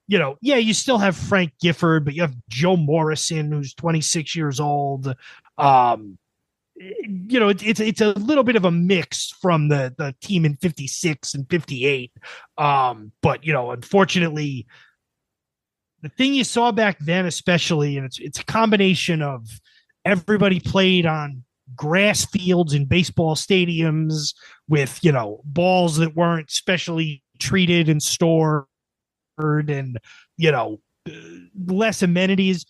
Speaker 7: You still have Frank Gifford, but you have Joe Morrison, who's 26 years old. It's a little bit of a mix from the team in 56 and 58. But, unfortunately, the thing you saw back then, especially, and it's a combination of everybody played on grass fields in baseball stadiums with, balls that weren't specially treated and stored and, less amenities.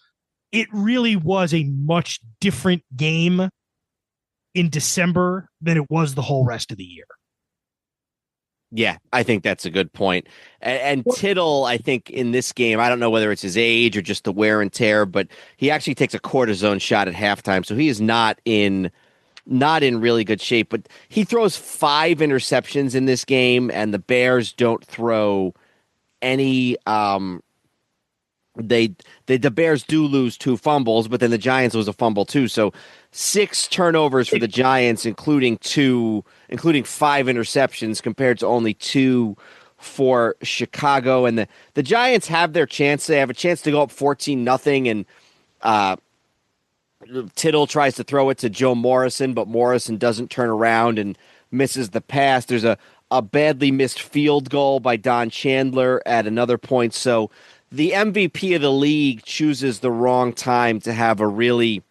Speaker 7: It really was a much different game in December than it was the whole rest of the year.
Speaker 6: Yeah, I think that's a good point. And Tittle, I think in this game, I don't know whether it's his age or just the wear and tear, but he actually takes a cortisone shot at halftime, so he is not in really good shape. But he throws 5 interceptions in this game, and the Bears don't throw any. The Bears do lose 2 fumbles, but then the Giants lose a fumble too. So 6 turnovers for the Giants, including 5 interceptions, compared to only 2 for Chicago. And the Giants have their chance. They have a chance to go up 14-0, and Tittle tries to throw it to Joe Morrison, but Morrison doesn't turn around and misses the pass. There's a badly missed field goal by Don Chandler at another point. So the MVP of the league chooses the wrong time to have a really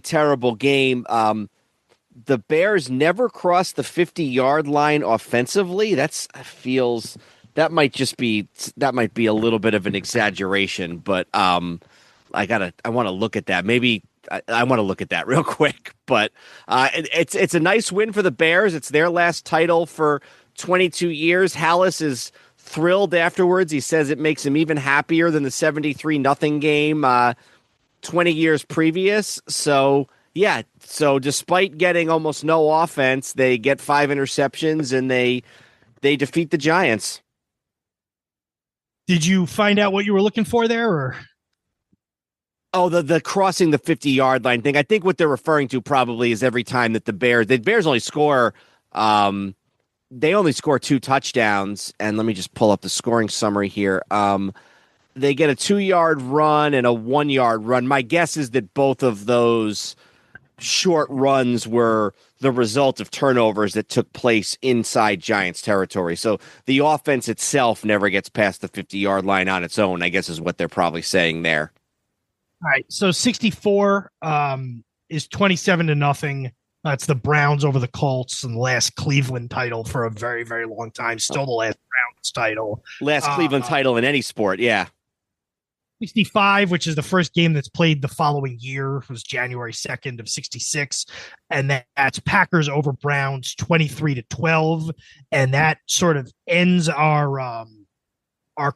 Speaker 6: terrible game. The Bears never crossed the 50-yard line offensively. That might be a little bit of an exaggeration, but I want to look at that. Maybe I want to look at that real quick. But it's a nice win for the Bears. It's their last title for 22 years. Hallis is thrilled afterwards. He says it makes him even happier than the 73-0 game 20 years previous. So, yeah. So despite getting almost no offense, they get 5 interceptions and they defeat the Giants.
Speaker 7: Did you find out what you were looking for there, or?
Speaker 6: Oh, the crossing the 50-yard line thing. I think what they're referring to probably is every time that the Bears only score they only score 2 touchdowns, and let me just pull up the scoring summary here. They get a 2-yard run and a 1-yard run. My guess is that both of those short runs were the result of turnovers that took place inside Giants territory. So the offense itself never gets past the 50-yard line on its own, I guess is what they're probably saying there.
Speaker 7: All right, so 64 is 27-0. That's the Browns over the Colts, and the last Cleveland title for a very, very long time. Still the last Browns title.
Speaker 6: Last Cleveland title in any sport, yeah.
Speaker 7: 65, which is the first game that's played the following year, was January 2nd of 66. And that's Packers over Browns 23-12. And that sort of ends our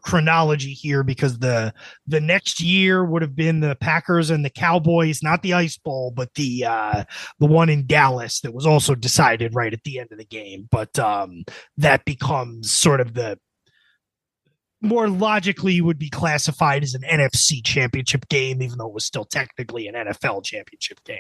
Speaker 7: chronology here, because the next year would have been the Packers and the Cowboys, not the Ice Bowl, but the one in Dallas that was also decided right at the end of the game. But that becomes sort of the more logically would be classified as an NFC championship game, even though it was still technically an NFL championship game.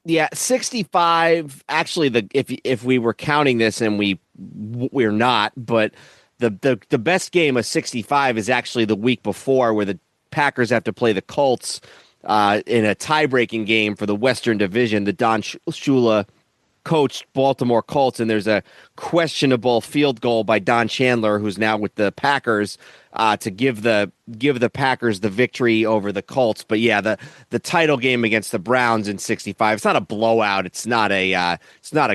Speaker 6: Yeah, 65. Actually, if we were counting this, and we're not, but the best game of 65 is actually the week before, where the Packers have to play the Colts in a tie-breaking game for the Western Division. The Don Shula coached Baltimore Colts, and there's a questionable field goal by Don Chandler, who's now with the Packers, to give the Packers the victory over the Colts. But yeah, the title game against the Browns in 65. It's not a blowout. It's not a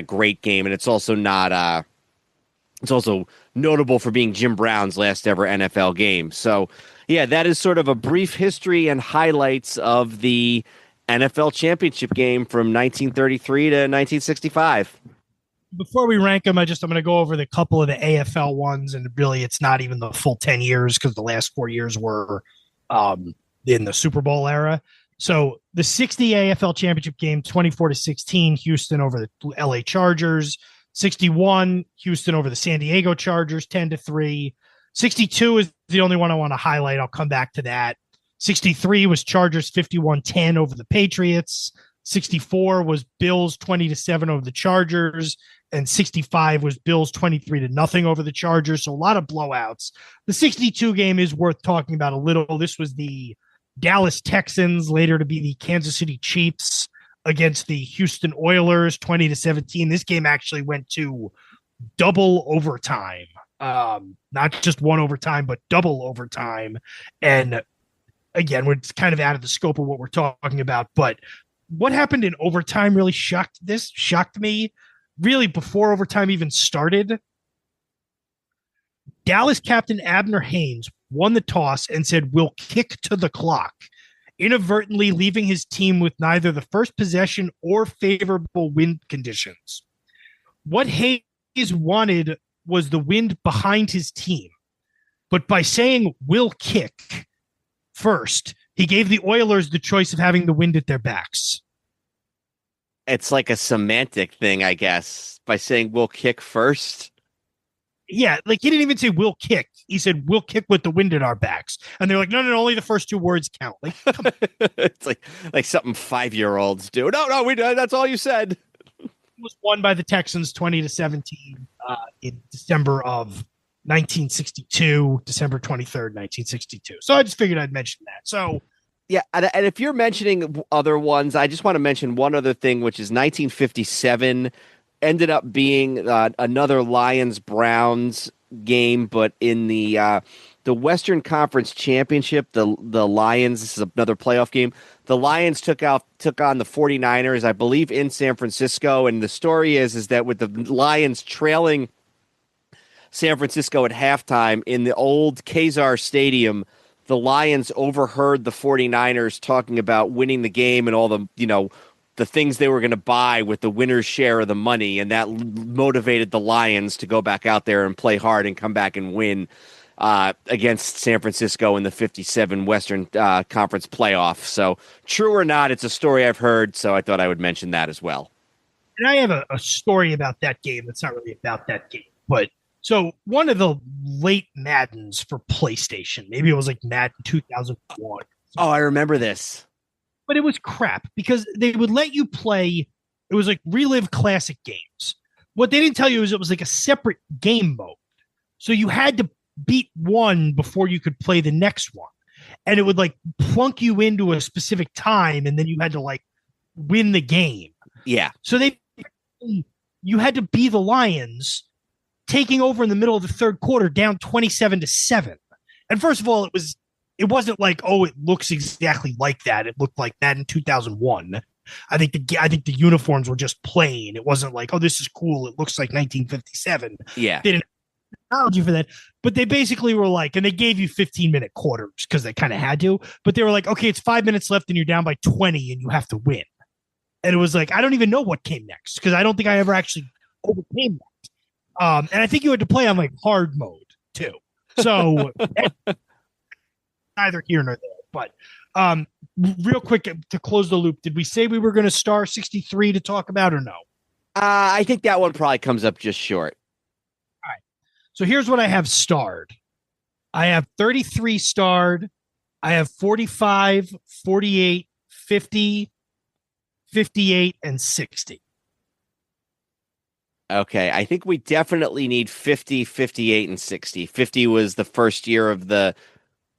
Speaker 6: great game, and it's also not. It's also notable for being Jim Brown's last ever NFL game. So, yeah, that is sort of a brief history and highlights of the NFL championship game from 1933 to 1965.
Speaker 7: Before we rank them, I'm going to go over the couple of the AFL ones, and really it's not even the full 10 years because the last 4 years were in the Super Bowl era. So the 60 AFL championship game, 24-16, Houston over the LA Chargers. 61, Houston over the San Diego Chargers, 10-3. 62 is the only one I want to highlight. I'll come back to that. 63 was Chargers 51-10 over the Patriots. 64 was Bills 20-7 over the Chargers. And 65 was Bills 23-0 over the Chargers. So a lot of blowouts. The 62 game is worth talking about a little. This was the Dallas Texans, later to be the Kansas City Chiefs, against the Houston Oilers, 20-17. This game actually went to double overtime. not just one overtime, but double overtime. And again, we're kind of out of the scope of what we're talking about, but what happened in overtime really shocked me really before overtime even started. Dallas captain Abner Haynes won the toss and said, "We'll kick to the clock," inadvertently leaving his team with neither the first possession or favorable wind conditions. What Hayes wanted was the wind behind his team, but by saying "we'll kick" first, he gave the Oilers the choice of having the wind at their backs.
Speaker 6: It's like a semantic thing, I guess, by saying "we'll kick" first.
Speaker 7: Yeah, like he didn't even say "we'll kick." He said "we'll kick with the wind at our backs," and they're like, "No, only the first two words count." Like, come on.
Speaker 6: It's like something 5-year-olds do. No, we that's all you said.
Speaker 7: It was won by the Texans 20-17 in December of 1962, December 23rd, 1962. So I just figured I'd mention that. So
Speaker 6: yeah, and if you're mentioning other ones, I just want to mention one other thing, which is 1957. Ended up being another Lions-Browns game, but in the Western Conference Championship, the Lions, this is another playoff game, the Lions took on the 49ers, I believe, in San Francisco, and the story is that with the Lions trailing San Francisco at halftime in the old Kezar Stadium, the Lions overheard the 49ers talking about winning the game and all the things they were going to buy with the winner's share of the money, and that motivated the Lions to go back out there and play hard and come back and win against San Francisco in the 57 Western Conference playoff. So true or not, it's a story I've heard, so I thought I would mention that as well.
Speaker 7: And I have a story about that game that's not really about that game, but so one of the late Maddens for PlayStation, maybe it was like Madden 2001.
Speaker 6: Oh, I remember this.
Speaker 7: But it was crap because they would let you play. It was like relive classic games. What they didn't tell you is it was like a separate game mode. So you had to beat one before you could play the next one. And it would like plunk you into a specific time. And then you had to like win the game.
Speaker 6: Yeah.
Speaker 7: So you had to be the Lions taking over in the middle of the third quarter down 27-7. And first of all, it wasn't like, oh, it looks exactly like that. It looked like that in 2001. I think the uniforms were just plain. It wasn't like, oh, this is cool. It looks like 1957.
Speaker 6: Yeah.
Speaker 7: They didn't have technology for that. But they basically were like, and they gave you 15-minute quarters because they kind of had to. But they were like, okay, it's 5 minutes left and you're down by 20 and you have to win. And it was like, I don't even know what came next because I don't think I ever actually overcame that. And I think you had to play on like hard mode too. So neither here nor there. But real quick to close the loop, did we say we were going to star 63 to talk about or no?
Speaker 6: I think that one probably comes up just short.
Speaker 7: All right. So here's what I have starred. I have 33 starred. I have 45, 48, 50, 58, and 60.
Speaker 6: Okay, I think we definitely need 50, 58, and 60. 50 was the first year of the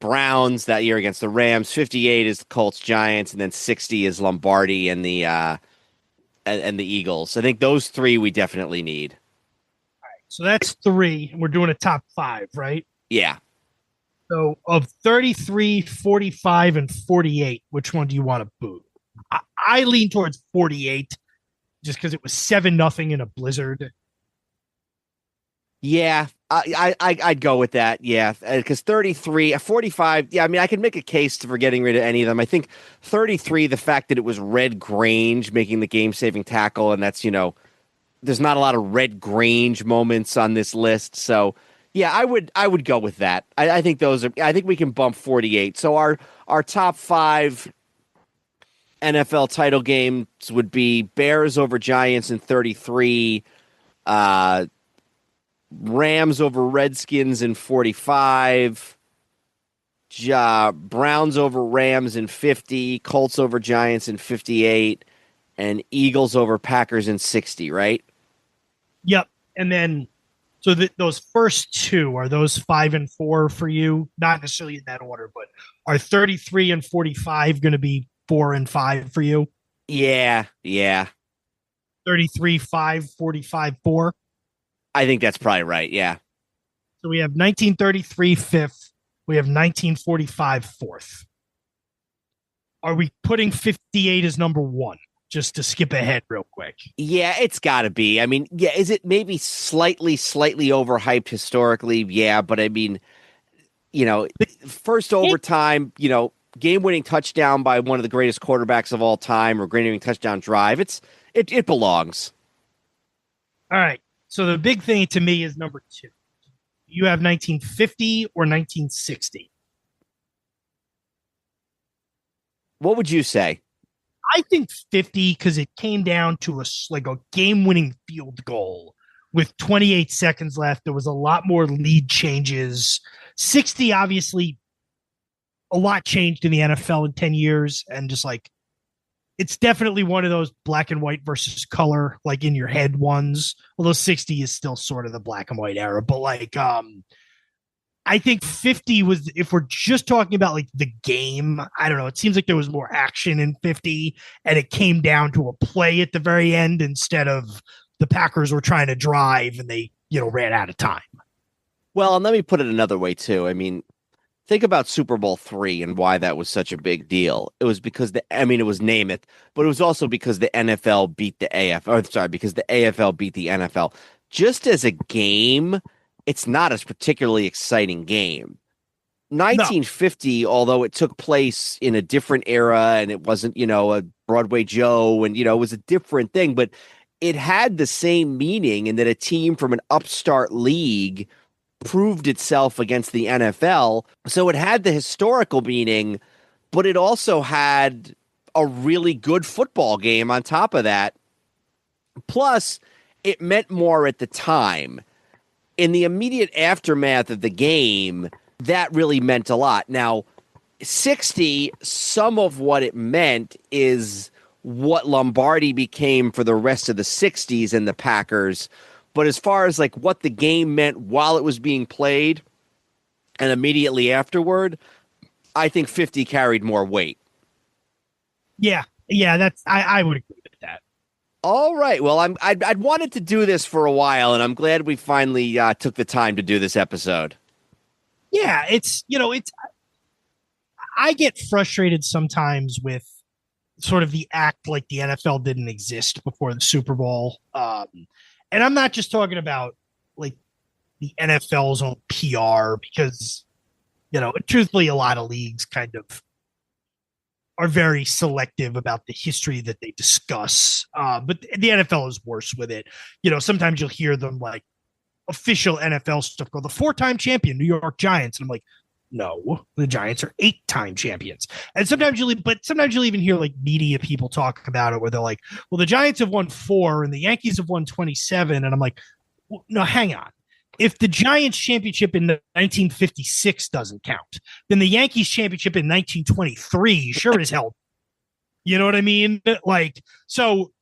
Speaker 6: Browns that year against the Rams. 58 is the Colts, Giants, and then 60 is Lombardi and the Eagles. I think those three we definitely need.
Speaker 7: All right, so that's three. We're doing a top five, right?
Speaker 6: Yeah.
Speaker 7: So of 33, 45, and 48, which one do you want to boot? I lean towards 48 just because it was 7-0 in a blizzard.
Speaker 6: Yeah, I'd go with that. Yeah, because 33, 45. Yeah, I mean, I could make a case for getting rid of any of them. I think 33, the fact that it was Red Grange making the game-saving tackle, and that's there's not a lot of Red Grange moments on this list. So yeah, I would go with that. I think those are. I think we can bump 48. So our top five NFL title games would be Bears over Giants in 33. Rams over Redskins in 45, Browns over Rams in 50, Colts over Giants in 58, and Eagles over Packers in 60, right?
Speaker 7: Yep. And then, so those first two, are those 5 and 4 for you? Not necessarily in that order, but are 33 and 45 going to be 4 and 5 for you?
Speaker 6: Yeah.
Speaker 7: 33, 5, 45, 4?
Speaker 6: I think that's probably right, yeah.
Speaker 7: So we have 1933 fifth. We have 1945 fourth. Are we putting 58 as number one? Just to skip ahead real quick.
Speaker 6: Yeah, it's got to be. I mean, yeah, is it maybe slightly overhyped historically? Yeah, but I mean, first overtime, game-winning touchdown by one of the greatest quarterbacks of all time, or game-winning touchdown drive. It belongs.
Speaker 7: All right. So the big thing to me is number two. You have 1950 or 1960?
Speaker 6: What would you say?
Speaker 7: I think 50 because it came down to a game-winning field goal with 28 seconds left. There was a lot more lead changes. 60, obviously, a lot changed in the NFL in 10 years, and just it's definitely one of those black and white versus color, in your head ones. Although 60 is still sort of the black and white era, but I think 50 was, if we're just talking about the game, I don't know. It seems like there was more action in 50 and it came down to a play at the very end instead of the Packers were trying to drive and they, ran out of time.
Speaker 6: Well, and let me put it another way too. I mean, think about Super Bowl III and why that was such a big deal. It was because it was Namath, but it was also because the NFL beat the because the AFL beat the NFL. Just as a game, it's not a particularly exciting game. 1950, although it took place in a different era and it wasn't, a Broadway Joe and, it was a different thing, but it had the same meaning in that a team from an upstart league proved itself against the NFL. So it had the historical meaning, but it also had a really good football game on top of that. Plus, it meant more at the time. In the immediate aftermath of the game, that really meant a lot. Now, 60, some of what it meant is what Lombardi became for the rest of the 60s and the Packers. But as far as what the game meant while it was being played and immediately afterward, I think 50 carried more weight.
Speaker 7: Yeah, that's I would agree with that.
Speaker 6: All right. Well, I'd wanted to do this for a while, and I'm glad we finally took the time to do this episode.
Speaker 7: Yeah, it's I get frustrated sometimes with sort of the act like the NFL didn't exist before the Super Bowl. And I'm not just talking about the NFL's own PR because, truthfully, a lot of leagues kind of are very selective about the history that they discuss. But the NFL is worse with it. Sometimes you'll hear them official NFL stuff go, the 4-time champion New York Giants. And I'm like, no, the Giants are 8-time champions. And sometimes you'll even hear media people talk about it where they're like, well, the Giants have won 4 and the Yankees have won 27. And I'm like, well, no, hang on. If the Giants championship in 1956 doesn't count, then the Yankees championship in 1923 sure as hell. You know what I mean? So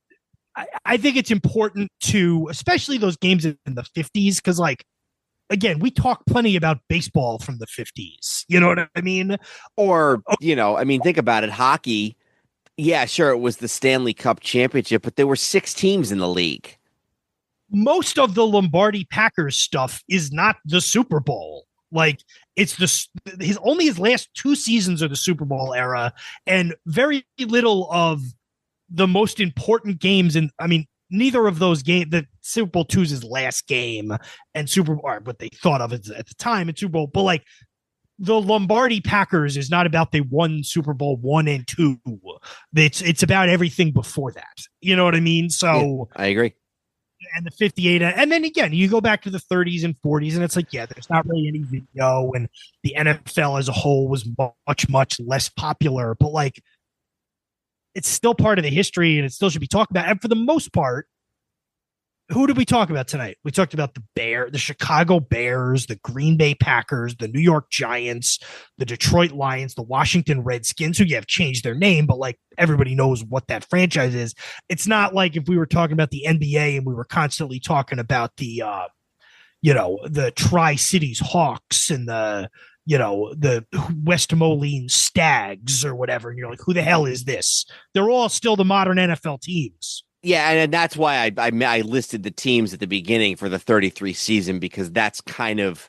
Speaker 7: I think it's important to, especially those games in the 50s, because again, we talk plenty about baseball from the 50s. You know what I mean?
Speaker 6: Or, think about it. Hockey, yeah, sure, it was the Stanley Cup championship, but there were 6 teams in the league.
Speaker 7: Most of the Lombardi Packers stuff is not the Super Bowl. It's his last 2 seasons are the Super Bowl era, and very little of the most important games. And neither of those games, the Super Bowl II is his last game, and Super Bowl, or what they thought of it at the time in Super Bowl. But the Lombardi Packers is not about they won Super Bowl I and II. It's about everything before that. You know what I mean? So
Speaker 6: yeah, I agree.
Speaker 7: And the 58, and then again, you go back to the 30s and 40s, and it's there's not really any video, and the NFL as a whole was much less popular, but it's still part of the history, and it still should be talked about. And for the most part, who did we talk about tonight? We talked about the Chicago Bears, the Green Bay Packers, the New York Giants, the Detroit Lions, the Washington Redskins, who have changed their name, but everybody knows what that franchise is. It's not like if we were talking about the NBA and we were constantly talking about the Tri-Cities Hawks and the West Moline Stags or whatever. And you're like, who the hell is this? They're all still the modern NFL teams.
Speaker 6: Yeah, and that's why I listed the teams at the beginning for the 33 season, because that's kind of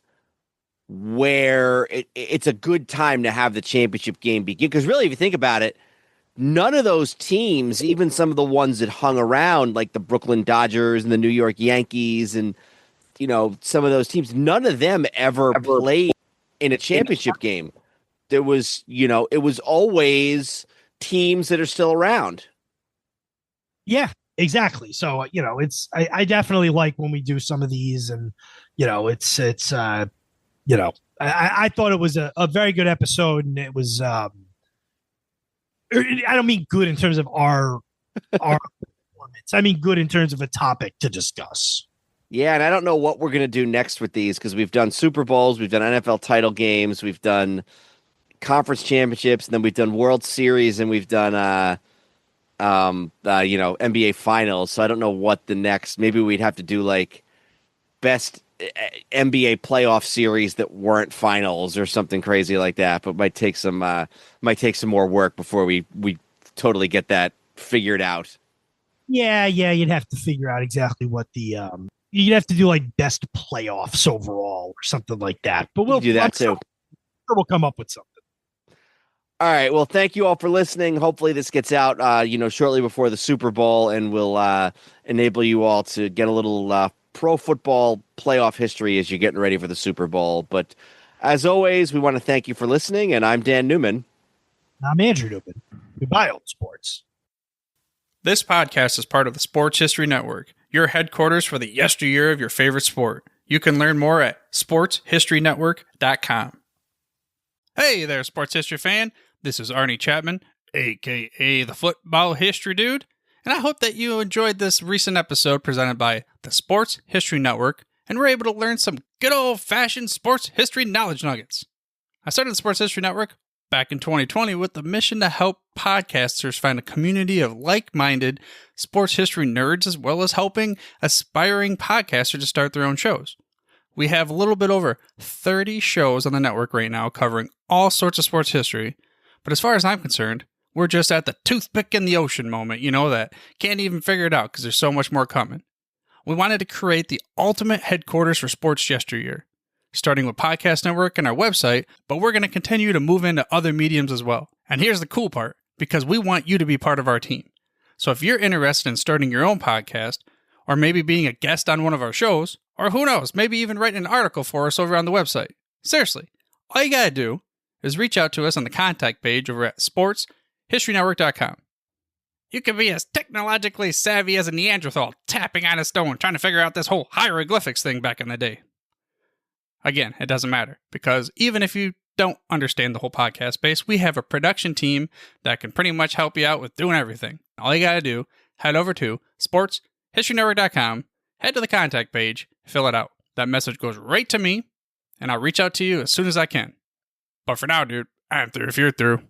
Speaker 6: where it's a good time to have the championship game begin. Because really, if you think about it, none of those teams, even some of the ones that hung around, like the Brooklyn Dodgers and the New York Yankees and, some of those teams, none of them ever played in a championship game. There was, it was always teams that are still around.
Speaker 7: Yeah, exactly. So, I definitely like when we do some of these, and, I thought it was a very good episode, and it was, I don't mean good in terms of our performance. I mean good in terms of a topic to discuss.
Speaker 6: Yeah, and I don't know what we're going to do next with these, because we've done Super Bowls, we've done NFL title games, we've done conference championships, and then we've done World Series, and we've done NBA finals. So I don't know what the next, maybe we'd have to do like best NBA playoff series that weren't finals or something crazy like that, but might take some more work before we totally get that figured out.
Speaker 7: Yeah, you'd have to figure out exactly what the you'd have to do like best playoffs overall or something like that. But we'll
Speaker 6: do that too.
Speaker 7: We'll come up with something.
Speaker 6: All right. Well, thank you all for listening. Hopefully this gets out, shortly before the Super Bowl, and will enable you all to get a little pro football playoff history as you're getting ready for the Super Bowl. But as always, we want to thank you for listening. And I'm Dan Newman.
Speaker 7: I'm Andrew Newman. Goodbye, old sports.
Speaker 5: This podcast is part of the Sports History Network, your headquarters for the yesteryear of your favorite sport. You can learn more at sportshistorynetwork.com. Hey there, sports history fan. This is Arnie Chapman, a.k.a. the Football History Dude, and I hope that you enjoyed this recent episode presented by the Sports History Network and were able to learn some good old-fashioned sports history knowledge nuggets. I started the Sports History Network back in 2020 with the mission to help podcasters find a community of like-minded sports history nerds, as well as helping aspiring podcasters to start their own shows. We have a little bit over 30 shows on the network right now covering all sorts of sports history, but as far as I'm concerned, we're just at the toothpick in the ocean moment, that can't even figure it out because there's so much more coming. We wanted to create the ultimate headquarters for sports yesteryear, starting with Podcast Network and our website, but we're going to continue to move into other mediums as well. And here's the cool part, because we want you to be part of our team. So if you're interested in starting your own podcast, or maybe being a guest on one of our shows, or who knows, maybe even writing an article for us over on the website. Seriously, all you gotta do is reach out to us on the contact page over at sportshistorynetwork.com. You can be as technologically savvy as a Neanderthal tapping on a stone trying to figure out this whole hieroglyphics thing back in the day. Again, it doesn't matter, because even if you don't understand the whole podcast space, we have a production team that can pretty much help you out with doing everything. All you gotta do, head over to sportshistorynetwork.com, head to the contact page, fill it out. That message goes right to me, and I'll reach out to you as soon as I can. But for now, dude, I'm through if you're through.